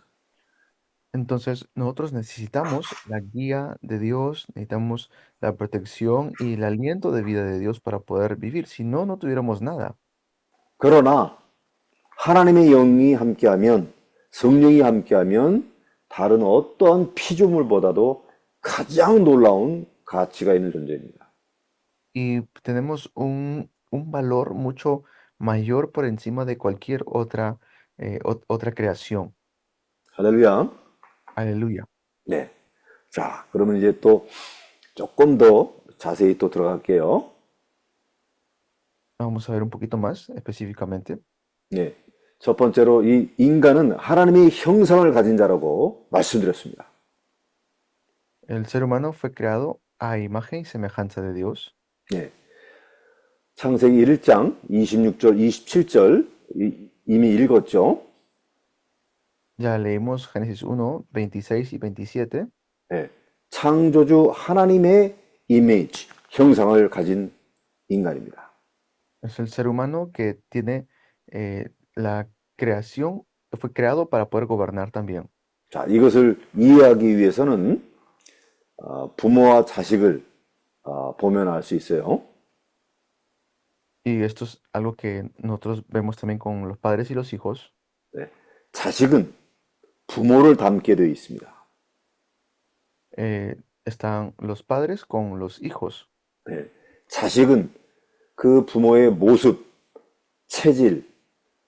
Entonces, nosotros necesitamos la guía de Dios, necesitamos la protección y el aliento de vida de Dios para poder vivir. Si no, no tuviéramos nada. 그러나 하나님의 영이 함께하면, 성령이 함께하면 다른 어떠한 피조물보다도 가장 놀라운 가치가 있는 존재입니다. Y tenemos un valor mucho mayor por encima de cualquier otra creación. 할렐루야. Aleluya. 네. 자, 그러면 이제 또 조금 더 자세히 또 들어갈게요. Vamos a ver un poquito más específicamente. 네. 첫 번째로 이 인간은 하나님의 형상을 가진 자라고 말씀드렸습니다. El ser humano fue creado a imagen y semejanza de Dios. 네. 창세기 1장 26절, 27절 이미 읽었죠? Ya leímos Génesis 1, 26 y 27. 네. 창조주 하나님의 이미지, 형상을 가진 인간입니다. Es el ser humano que tiene la creación, fue creado para poder gobernar también. 자, 이것을 이해하기 위해서는 부모와 자식을 보면 알 수 있어요. Y esto es algo que nosotros vemos también con los padres y los hijos. 네. 자식은 부모를 닮게 되어 있습니다. Están los padres con los hijos. 네. 자식은 그 부모의 모습, 체질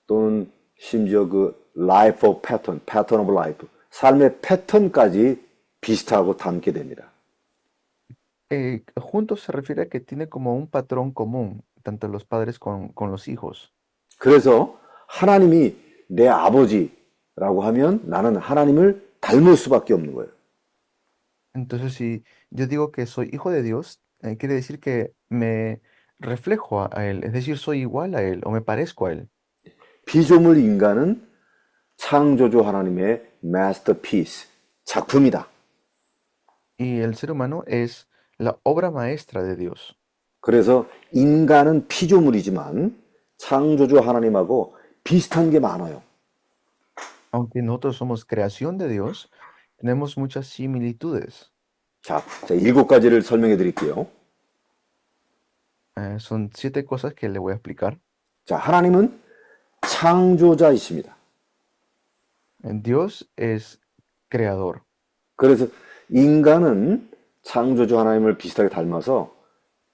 또는 심지어 그 life of pattern, pattern of life, 삶의 패턴까지 비슷하고 닮게 됩니다. Juntos se refiere a que tiene como un patrón común, tanto los padres con los hijos. 그래서 하나님이 내 아버지라고 하면 나는 하나님을 닮을 수밖에 없는 거예요. Entonces, si yo digo que soy hijo de Dios, quiere decir que me reflejo a Él, es decir, soy igual a Él o me parezco a Él. 피조물 인간은 창조주 하나님의 masterpiece, 작품이다. Y el ser humano es la obra maestra de Dios. 그래서 인간은 피조물이지만 창조주 하나님하고 비슷한 게 많아요. Aunque nosotros somos creación de Dios, tenemos muchas similitudes. 자, 7가지를 설명해 드릴게요. Son 7 cosas que le voy a explicar. 자, 하나님은 창조자이십니다. Dios es creador. 그래서 인간은 창조주 하나님을 비슷하게 닮아서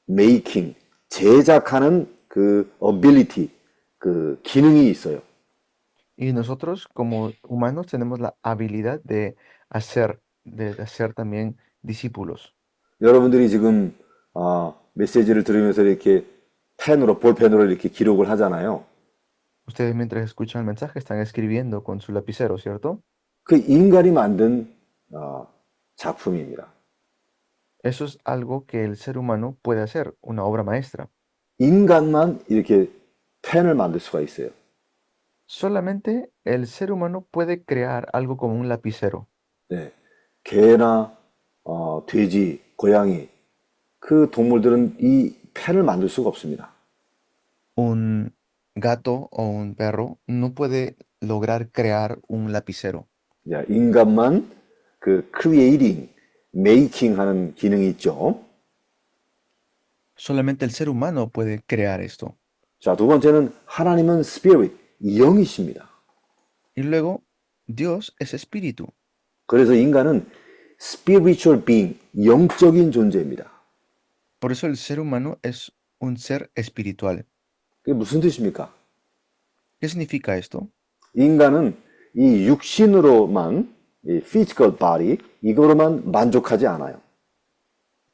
making, 제작하는 그 ability, 그 기능이 있어요. Y nosotros como humanos tenemos la habilidad de hacer también discípulos. 여러분들이 지금 메시지를 들으면서 이렇게 볼펜으로 이렇게 기록을 하잖아요. Ustedes mientras escuchan el mensaje están escribiendo con su lapicero, ¿cierto? 그 인간이 만든 작품입니다. Eso es algo que el ser humano puede hacer, una obra maestra. 인간만 이렇게 펜을 만들 수가 있어요. Solamente el ser humano puede crear algo como un lapicero. 네, 개나 돼지, 고양이 그 동물들은 이 펜을 만들 수가 없습니다. Un gato o un perro no puede lograr crear un lapicero. 야, 인간만 그 creating, making 하는 기능이 있죠. Solamente el ser humano puede crear esto. 자, 두 번째는 하나님은 spirit, 영이십니다. Y luego, Dios es espíritu. 그래서 인간은 spiritual being, 영적인 존재입니다. Por eso el ser humano es un ser espiritual. 그게 무슨 뜻입니까? ¿Qué significa esto? 인간은 이 육신으로만, 이 physical body, 이거로만 만족하지 않아요.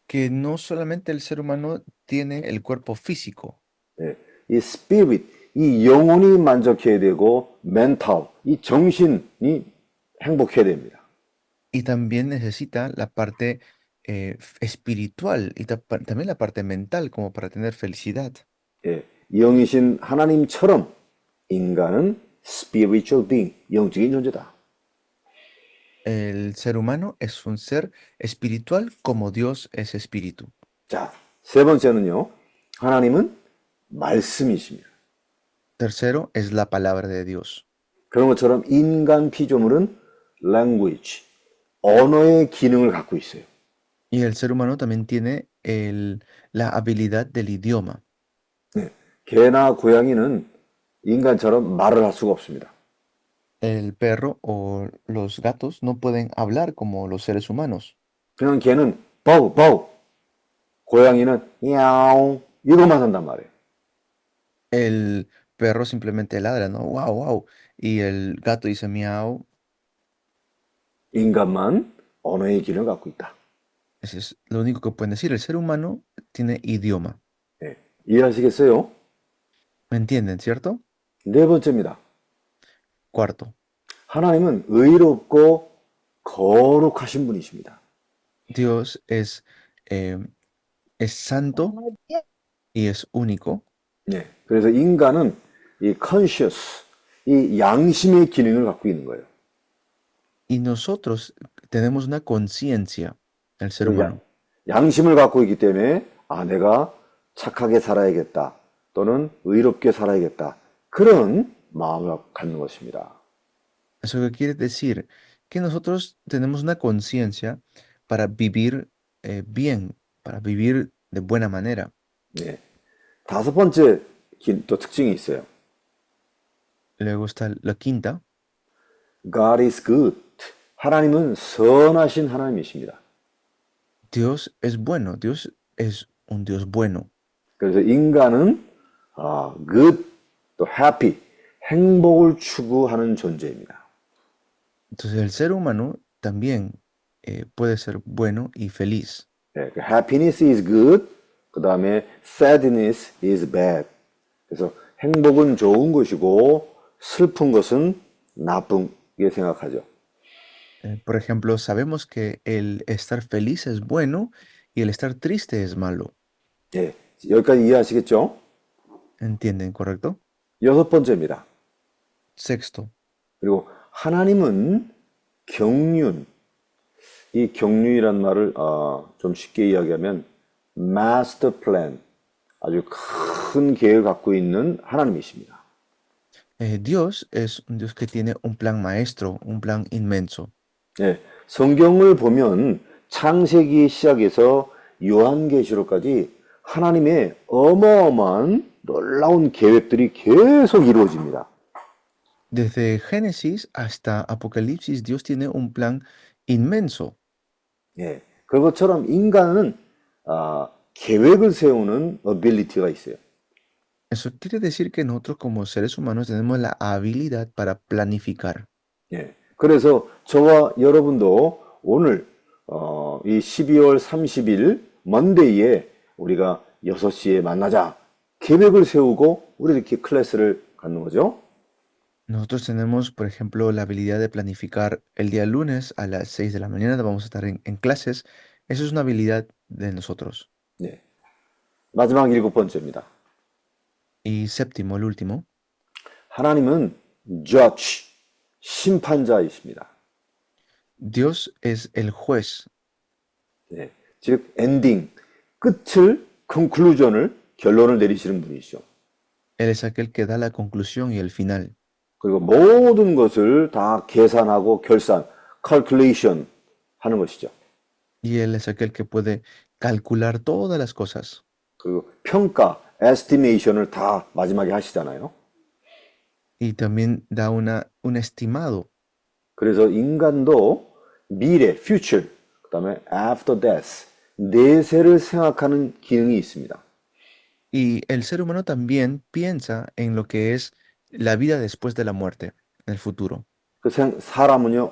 Que no solamente el ser humano tiene el cuerpo físico, 예, 이 spirit, 이 영혼이 만족해야 되고, mental, 이 정신이 행복해야 됩니다. y también necesita la parte espiritual y también la parte mental como para tener felicidad. 예, 영이신 하나님처럼 인간은 spiritual being, 영적인 존재다. El ser humano es un ser espiritual como Dios es espíritu. 자, 세 번째는요. 하나님은 말씀이십니다. Tercero es la palabra de Dios. 그런 것처럼 인간 피조물은 language, 언어의 기능을 갖고 있어요. Y el ser humano también tiene la habilidad del idioma. 네, 개나 고양이는 인간처럼 말을 할 수가 없습니다. El perro o los gatos no pueden hablar como los seres humanos. 그냥 개는 바우 바우, 고양이는 야옹 이거만 한단 말이에요. El perro simplemente ladra, ¿no? Wow, wow. Y el gato dice miau. 인간만 언어의 기능을 갖고 있다. Eso es lo único que pueden decir. El ser humano tiene idioma. 네, 이해하시겠어요? ¿Me entienden, cierto? 네 번째입니다. Cuarto, 하나님은 의롭고 거룩하신 분이십니다. Dios es santo y es único. 네, 그래서 인간은 이 conscious, 이 양심의 기능을 갖고 있는 거예요. Y nosotros tenemos una conciencia, el ser 야, humano. 양심을 갖고 있기 때문에 내가 착하게 살아야겠다 또는 의롭게 살아야겠다 그런 마음을 갖는 것입니다. Eso que quiere decir que nosotros tenemos una conciencia para vivir bien, para vivir de buena manera. 네, 다섯 번째 또 특징이 있어요. Luego está la quinta. God is good. 하나님은 선하신 하나님이십니다. Dios es bueno. Dios es un Dios bueno. 그래서 인간은 good, 또 happy, 행복을 추구하는 존재입니다. Entonces el ser humano también puede ser bueno y feliz. 네, happiness is good, 그 다음에 sadness is bad. 그래서 행복은 좋은 것이고 슬픈 것은 나쁘게 생각하죠. Por ejemplo, sabemos que el estar feliz es bueno y el estar triste es malo. 네, 여기까지 이해하시겠죠? ¿Entienden, correcto? 여섯 번째입니다. Sexto, 그리고 하나님은 경륜. 이 경륜이란 말을 좀 쉽게 이야기하면 master plan, 아주 큰 계획을 갖고 있는 하나님이십니다. Dios es un Dios que tiene un plan maestro, un plan inmenso. 예, 성경을 보면 창세기 시작에서 요한계시록까지 하나님의 어마어마한 놀라운 계획들이 계속 이루어집니다. Desde Génesis hasta Apocalipsis, Dios tiene un plan inmenso. 예, 그것처럼 인간은 계획을 세우는 ability가 있어요. Eso quiere decir que nosotros como seres humanos tenemos la habilidad para planificar. 예, 그래서 저와 여러분도 오늘 이 12월 30일 먼데이에 우리가 6시에 만나자 계획을 세우고 우리 이렇게 클래스를 갖는 거죠. Nosotros tenemos, por ejemplo, la habilidad de planificar el día lunes a las 6 de la mañana, vamos a estar en clases. Eso es una habilidad de nosotros. 네. 마지막 7번째입니다. Y séptimo, el último, 하나님은 judge, 심판자이십니다. Dios es el juez, 네. 즉 엔딩, 끝을, conclusion을, 결론을 내리시는 분이시죠. Él es aquel que da la conclusión y el final. 그리고 모든 것을 다 계산하고 결산, calculation 하는 것이죠. Y Él es aquel que puede calcular todas las cosas. 그리고 평가, estimation을 다 마지막에 하시잖아요. Y también da un estimado. 그래서 인간도 미래, future, 그 다음에 after death, 내세를 생각하는 기능이 있습니다. Y el ser humano también piensa en lo que es la vida después de la muerte, en el futuro. 그 사람은요,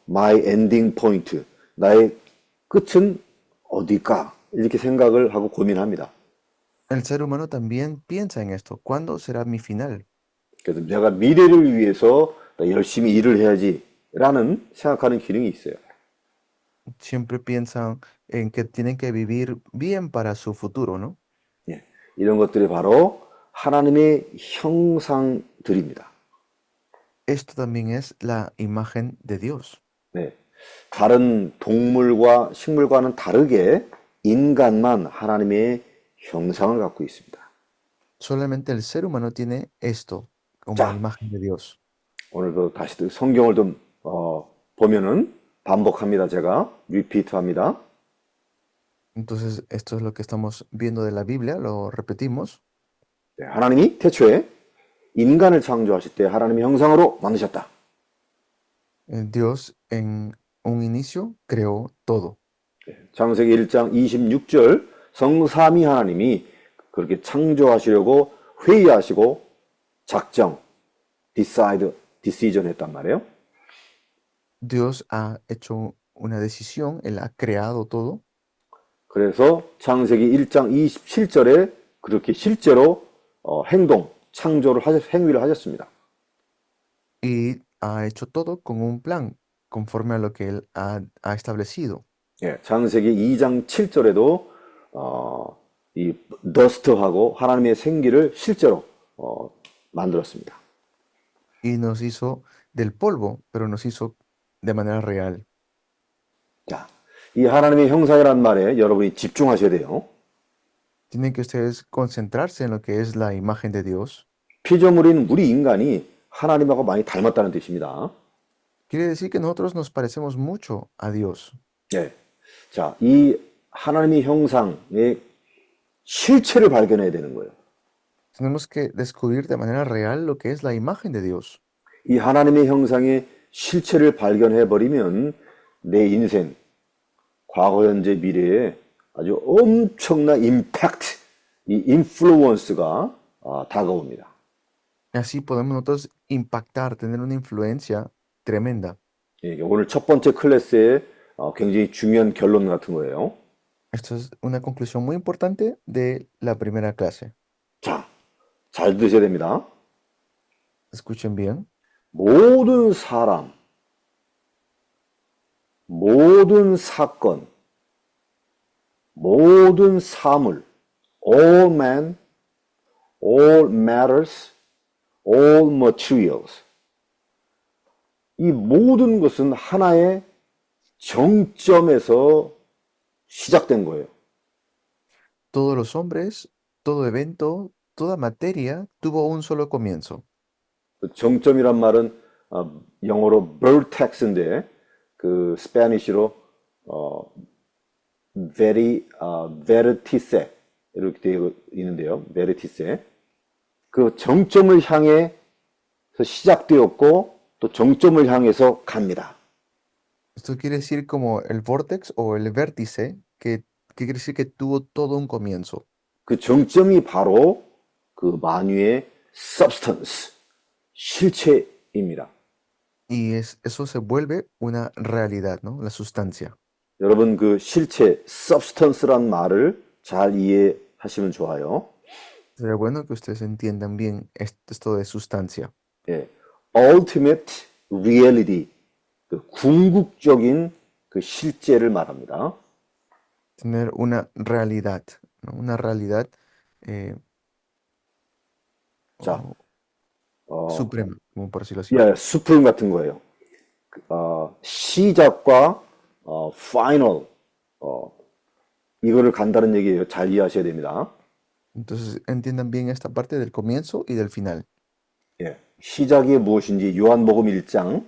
my ending point, 나의 끝은 어딜까? 이렇게 생각을 하고 고민합니다. El ser humano también piensa en esto. ¿Cuándo será mi final? 그래서 내가 미래를 위해서 열심히 일을 해야지라는 생각하는 기능이 있어요. Siempre piensan en que tienen que vivir bien para su futuro, ¿no? 예, 이런 것들이 바로 하나님의 형상들입니다. Esto también es la imagen de Dios. 네, 다른 동물과 식물과는 다르게 인간만 하나님의 형상을 갖고 있습니다. Solamente el ser humano tiene esto como 자. imagen de Dios. 오늘도 다시 성경을 좀 보면은 반복합니다. 제가 repeat합니다. Entonces, esto es lo que estamos viendo de la Biblia, lo repetimos. 네, 하나님이 태초에 인간을 창조하실 때 하나님의 형상으로 만드셨다. Dios en un inicio creó todo. 창세기 1장 26절 성삼위 하나님이 그렇게 창조하시려고 회의하시고 작정, decision 했단 말이에요. Dios ha hecho una decisión, Él ha creado todo. 그래서 창세기 1장 27절에 그렇게 실제로 행동, 창조를 행위를 하셨습니다. Y ha hecho todo con un plan, conforme a lo que Él ha establecido. 예, 창세기 2장 7절에도 이 더스트하고 하나님의 생기를 실제로 만들었습니다. Y nos hizo del polvo, pero nos hizo de manera real. 자, 이 하나님의 형상이라는 말에 여러분이 집중하셔야 돼요. Tienen que ustedes concentrarse en lo que es la imagen de Dios. 피조물인 우리 인간이 하나님하고 많이 닮았다는 뜻입니다. Quiere decir que nosotros nos parecemos mucho a Dios. 예. 자, 이 하나님의 형상의 실체를 발견해야 되는 거예요. Tenemos que descubrir de manera real lo que es la imagen de Dios. 이 하나님의 형상의 실체를 발견해 버리면 내 인생, 과거, 현재, 미래에 아주 엄청난 임팩트, 이 인플루언스가 다가옵니다. Así podemos nosotros impactar, tener una influencia tremenda. 예, 오늘 첫 번째 클래스의 굉장히 중요한 결론 같은 거예요. Esto es una conclusión muy importante de la primera clase. 자, 잘 들으셔야 됩니다. Escuchen bien. 모든 사람, 모든 사건, 모든 사물, all men, all matters, all materials. 이 모든 것은 하나의 정점에서 시작된 거예요. Todos los hombres, todo evento, toda materia tuvo un solo comienzo. 그 정점이란 말은 영어로 vertex인데 그 스페니쉬로 vertice 이렇게 되어 있는데요. vertice. 그 정점을 향해서 시작되었고 또 정점을 향해서 갑니다. Esto quiere decir como el vortex o el vértice, que quiere decir que tuvo todo un comienzo. 그 정점이 바로 그 만유의 substance, 실체입니다. Y eso se vuelve una realidad, ¿no? La sustancia. 여러분 그 실체, substance란 말을 잘 이해하시면 좋아요. Sería bueno que ustedes entiendan bien esto de sustancia. 예, ultimate reality, 그 궁극적인 그 실제를 말합니다. Tener una realidad, ¿no? Una realidad eh, 자, suprema, como por decirlo así. 예, 수프림 같은 거예요. 시작과 final, 이거를 간다는 얘기예요. 잘 이해하셔야 됩니다. Entonces entiendan bien esta parte del comienzo y del final. 예, 시작이 무엇인지 요한복음 1장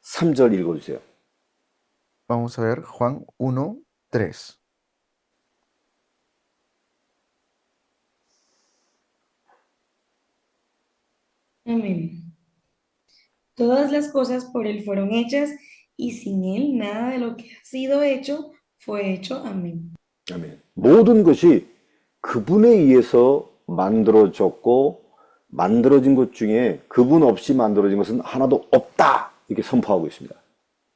3절 읽어주세요. Vamos a ver Juan 1:3. Amén. Todas las cosas por Él fueron hechas y sin Él nada de lo que ha sido hecho fue hecho. Amén. 아멘. 모든 것이 그분에 의해서 만들어졌고 만들어진 것 중에 그분 없이 만들어진 것은 하나도 없다. 이렇게 선포하고 있습니다.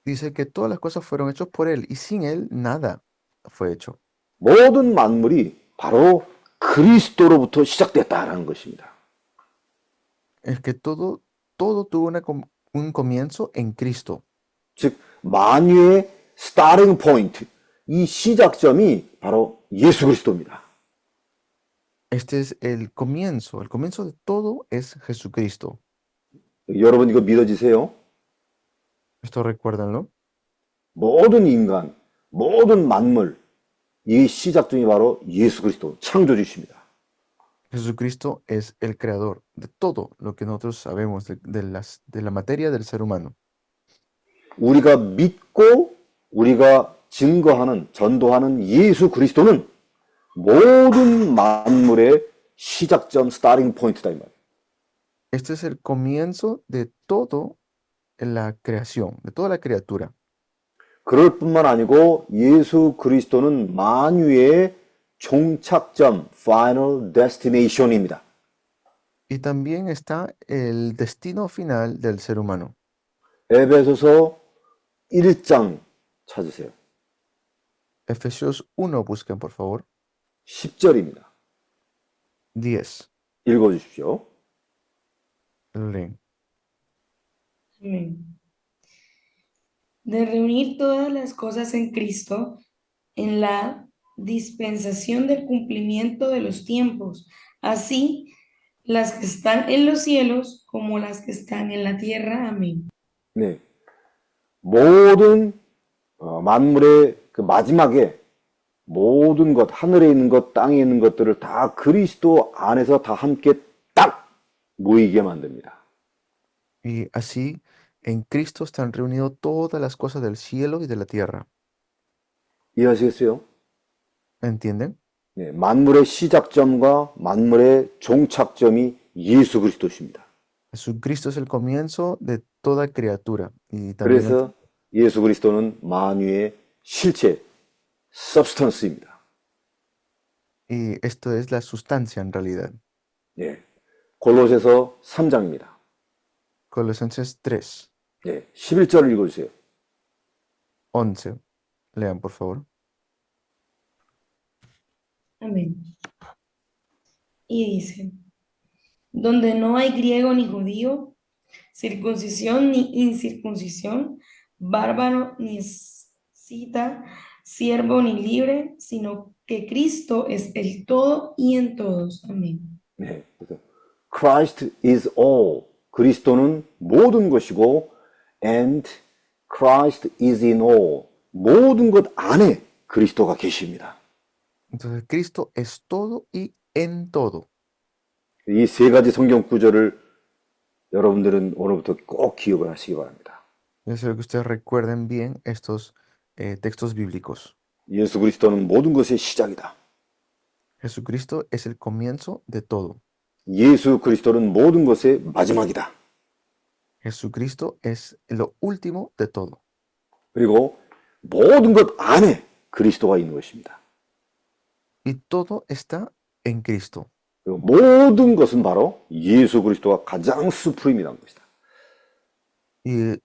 Dice que todas las cosas fueron hechas por Él y sin Él nada fue hecho. 모든 만물이 바로 그리스도로부터 시작됐다라는 것입니다. Es que todo tuvo un comienzo en Cristo. 즉 만유의 스타팅 포인트, 이 시작점이 바로 예수 그리스도입니다. Este es el comienzo de todo es Jesucristo. 여러분 이거 믿어지세요? Esto recuérdenlo. 모든 인간, 모든 만물, 이 시작점이 바로 예수 그리스도, 창조주십니다. Jesucristo es el creador de todo lo que nosotros sabemos de la materia del ser humano. 우리가 믿고 우리가 증거하는, 전도하는 예수 그리스도는 모든 만물의 시작점, 스타팅 포인트다 이 말이에요. Este es el comienzo de todo en la creación, de toda la criatura. 그럴 뿐만 아니고 예수 그리스도는 만유의 종착점, final destination입니다. Y también está el destino final del ser humano. 에베소서 1장 찾으세요. Efesios 1, busquen por favor. 10절입니다. 10. 읽어주십시오. Leen. Amén. De reunir todas las cosas en Cristo en la dispensación del cumplimiento de los tiempos, así las que están en los cielos como las que están en la tierra. Amén. 네, 모든 만물의 그 마지막에 모든 것, 하늘에 있는 것, 땅에 있는 것들을 다 그리스도 안에서 다 함께 딱 모이게 만듭니다. Y así en Cristo están reunidas todas las cosas del cielo y de la tierra. 이해하시겠어요? ¿Entienden? 네, 만물의 시작점과 만물의 종착점이 예수 그리스도십니다. Jesucristo es el comienzo de toda criatura. Y también 그래서 예수 그리스도는 만유의 실체, substance입니다. y esto es la sustancia en realidad. 네, 골로새서 3장입니다. Colosenses 3, 네, 11절을 읽어주세요. 11. Lean, por favor. Amén. Y dice, donde no hay griego ni judío, circuncisión ni incircuncisión, bárbaro ni escita, siervo ni libre, sino que Cristo es el todo y en todos. Amén. 네, 그래서 Christ is all. 그리스도는 모든 것이고 and Christ is in all. 모든 것 안에 그리스도가 계십니다. Entonces, Cristo es todo y en todo. 이 세 가지 성경 구절을 여러분들은 오늘부터 꼭 기억을 하시기 바랍니다. Yo espero que ustedes recuerden bien estos textos bíblicos. 예수 그리스도는 모든 것의 시작이다. Jesucristo es el comienzo de todo. 예수 그리스도는 모든 것의 마지막이다. Jesucristo es lo último de todo. 그리고 모든 것 안에 그리스도가 있는 것입니다. Y todo está en Cristo. 그리고 모든 것은 바로 예수 그리스도가 가장 수프림이라는 것이다. Y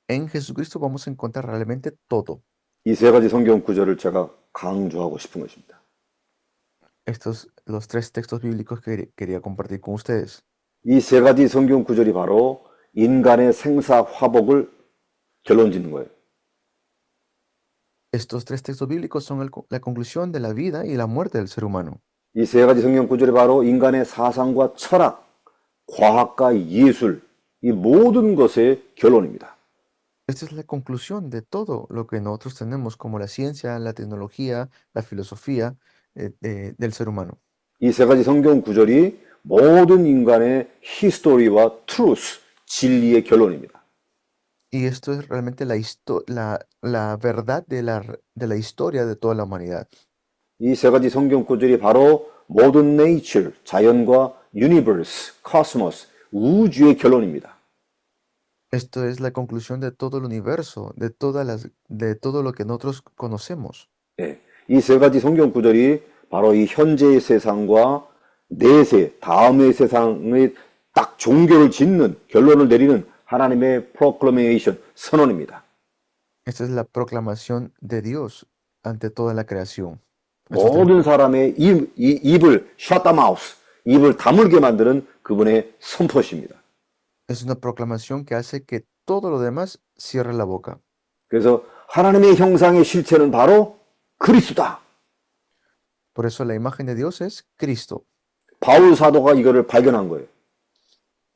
en Jesucristo vamos a encontrar realmente todo. 이 세 가지 성경 구절을 제가 강조하고 싶은 것입니다. Estos, los tres textos bíblicos que quería compartir con ustedes. 이 세 가지 성경 구절이 바로 인간의 생사 화복을 결론짓는 거예요. Estos tres textos bíblicos son la conclusión de la vida y la muerte del ser humano. 이 세 가지 성경 구절이 바로 인간의 사상과 철학, 과학과 예술, 이 모든 것의 결론입니다. Esta es la conclusión de todo lo que nosotros tenemos como la ciencia, la tecnología, la filosofía del ser humano. 이 세 gaji 성경 구절이 모든 인간의 히스토리와 트루스, 진리의 결론입니다. Y esto es realmente la verdad de la historia de toda la humanidad. 이 세 가지 성경 구절이 바로 모든 네이처, 자연과 유니버스, 코스모스, 우주의 결론입니다. Esto es la conclusión de todo el universo, de todo lo que nosotros conocemos. 네, 이 세 가지 성경 구절이 바로 이 현재의 세상과 내세, 다음의 세상의 딱 종교를 짓는 결론을 내리는 하나님의 프로클레메이션 선언입니다. Esta es la proclamación de Dios ante toda la creación. 모든 사람의 입을 샷다마우스, 입을 다물게 만드는 그분의 선포십니다. Es una proclamación que hace que todo lo demás cierre la boca. 그래서 하나님의 형상의 실체는 바로 그리스도다. Por eso la imagen de Dios es Cristo. 바울 사도가 이거를 발견한 거예요.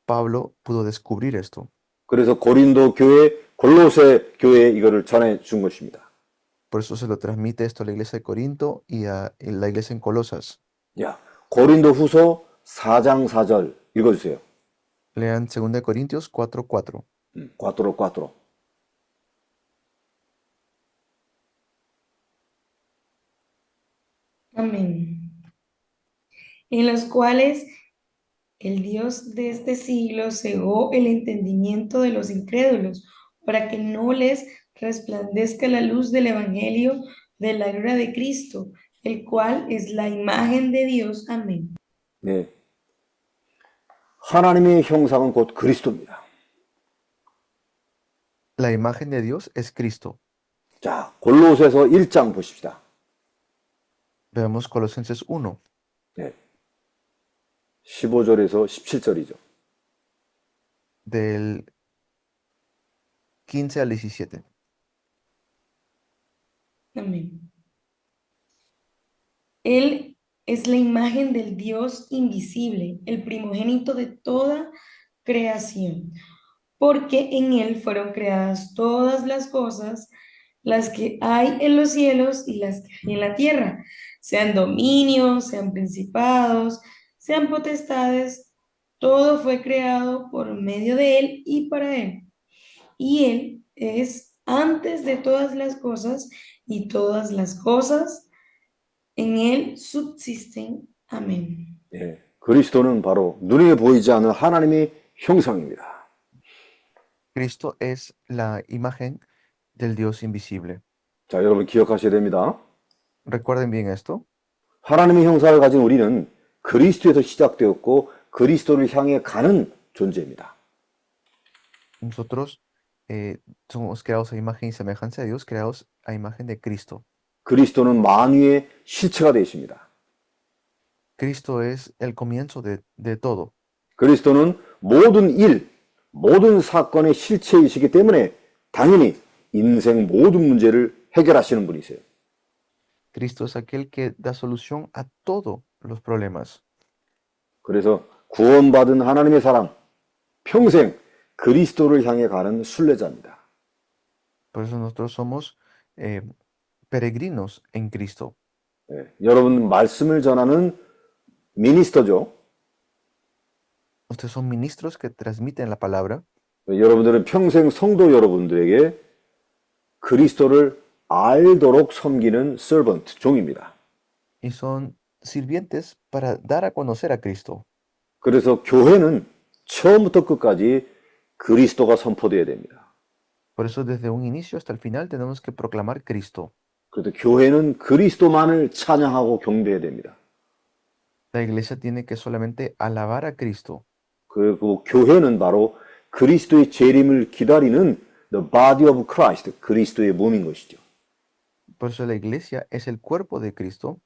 Pablo pudo descubrir esto. 그래서 고린도 교회, 골로새 교회에 이거를 전해 준 것입니다. Por eso se lo transmite esto a la iglesia de Corinto y a la iglesia en Colosas. 야, 고린도 후서 4장 4절 읽어주세요. Lean 2 Corintios 4:4. 4. Amén. En los cuales el Dios de este siglo cegó el entendimiento de los incrédulos para que no les resplandezca la luz del Evangelio de la gloria de Cristo, el cual es la imagen de Dios. Amén. 네. 하나님의 형상은 곧 그리스도입니다. La imagen de Dios es Cristo. 자, 골로새서 1장 보십시다. Veamos Colosenses 1, 네. 15절에서 17절이죠. del 15 al 17. Amén. Él es la imagen del Dios invisible, el primogénito de toda creación, porque en Él fueron creadas todas las cosas, las que hay en los cielos y las que hay en la tierra, sean dominios, sean principados, sean potestades, todo fue creado por medio de Él y para Él. Y Él es antes de todas las cosas y todas las cosas en Él subsisten. Amén. 예, 그리스도는 바로 눈에 보이지 않는 하나님의 형상입니다. Cristo es la imagen del Dios invisible. 자, 여러분 기억하셔야 됩니다. Recuerden bien esto. 하나님의 형상을 가진 우리는 그리스도에서 시작되었고 그리스도를 향해 가는 존재입니다. Nosotros somos creados a imagen y semejanza de Dios, creados a imagen de Cristo. 그리스도는 만유의 실체가 되십니다. Cristo es el comienzo de todo. 그리스도는 모든 일, 모든 사건의 실체이시기 때문에 당연히 인생 모든 문제를 해결하시는 분이세요. Cristo es aquel que da solución a todos los problemas. 그래서 구원받은 하나님의 사람, 평생 그리스도를 향해 가는 순례자입니다. Por eso nosotros somos peregrinos en Cristo. 네, 여러분 말씀을 전하는 미니스터죠. Ustedes son ministros que transmiten la palabra 여러분들은 평생 성도 여러분들에게 그리스도를 알도록 섬기는 servant, 종입니다. y son sirvientes para dar a conocer a Cristo. 그래서 교회는 처음부터 끝까지 그리스도가 선포되어야 됩니다. Por eso desde un inicio hasta el final tenemos que proclamar Cristo. 그래서 교회는 그리스도만을 찬양하고 경배해야 됩니다. La iglesia tiene que solamente alabar a Cristo. 그리고 교회는 바로 그리스도의 재림을 기다리는 the body of Christ, 그리스도의 몸인 것이죠. Por eso la iglesia es el cuerpo de Cristo.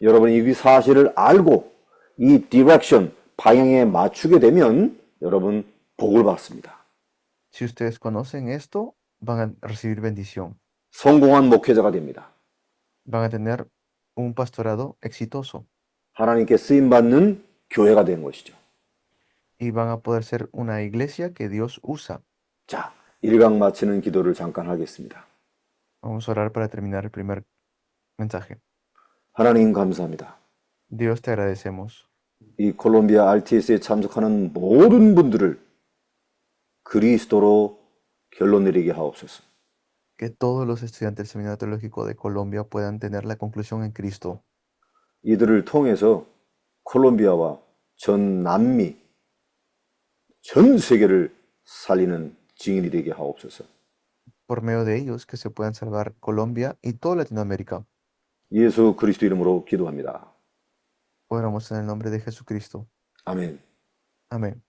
여러분이 이 사실을 알고 이 direction, 방향에 맞추게 되면 여러분 복을 받습니다. Si ustedes conocen esto, van a recibir bendición. 성공한 목회자가 됩니다. Van a tener un pastorado exitoso 하나님께 쓰임받는 교회가 되는 것이죠. y van a poder ser una iglesia que Dios usa. 자, 1강 마치는 기도를 잠깐 하겠습니다. Vamos a orar para terminar el primer mensaje. 하나님 감사합니다. Dios te agradecemos. 이 콜롬비아 RTS에 참석하는 모든 분들을 그리스도로 결론 내리게 하옵소서. Que todos los estudiantes del Seminario Teológico de Colombia puedan tener la conclusión en Cristo. 이들을 통해서 콜롬비아와 전 남미, 전 세계를 살리는 증인이 되게 하옵소서. Por medio de ellos, que se puedan salvar Colombia y toda Latinoamérica. 예수 그리스도 이름으로 기도합니다. Oramos en el nombre de Jesucristo. 아멘. Amén.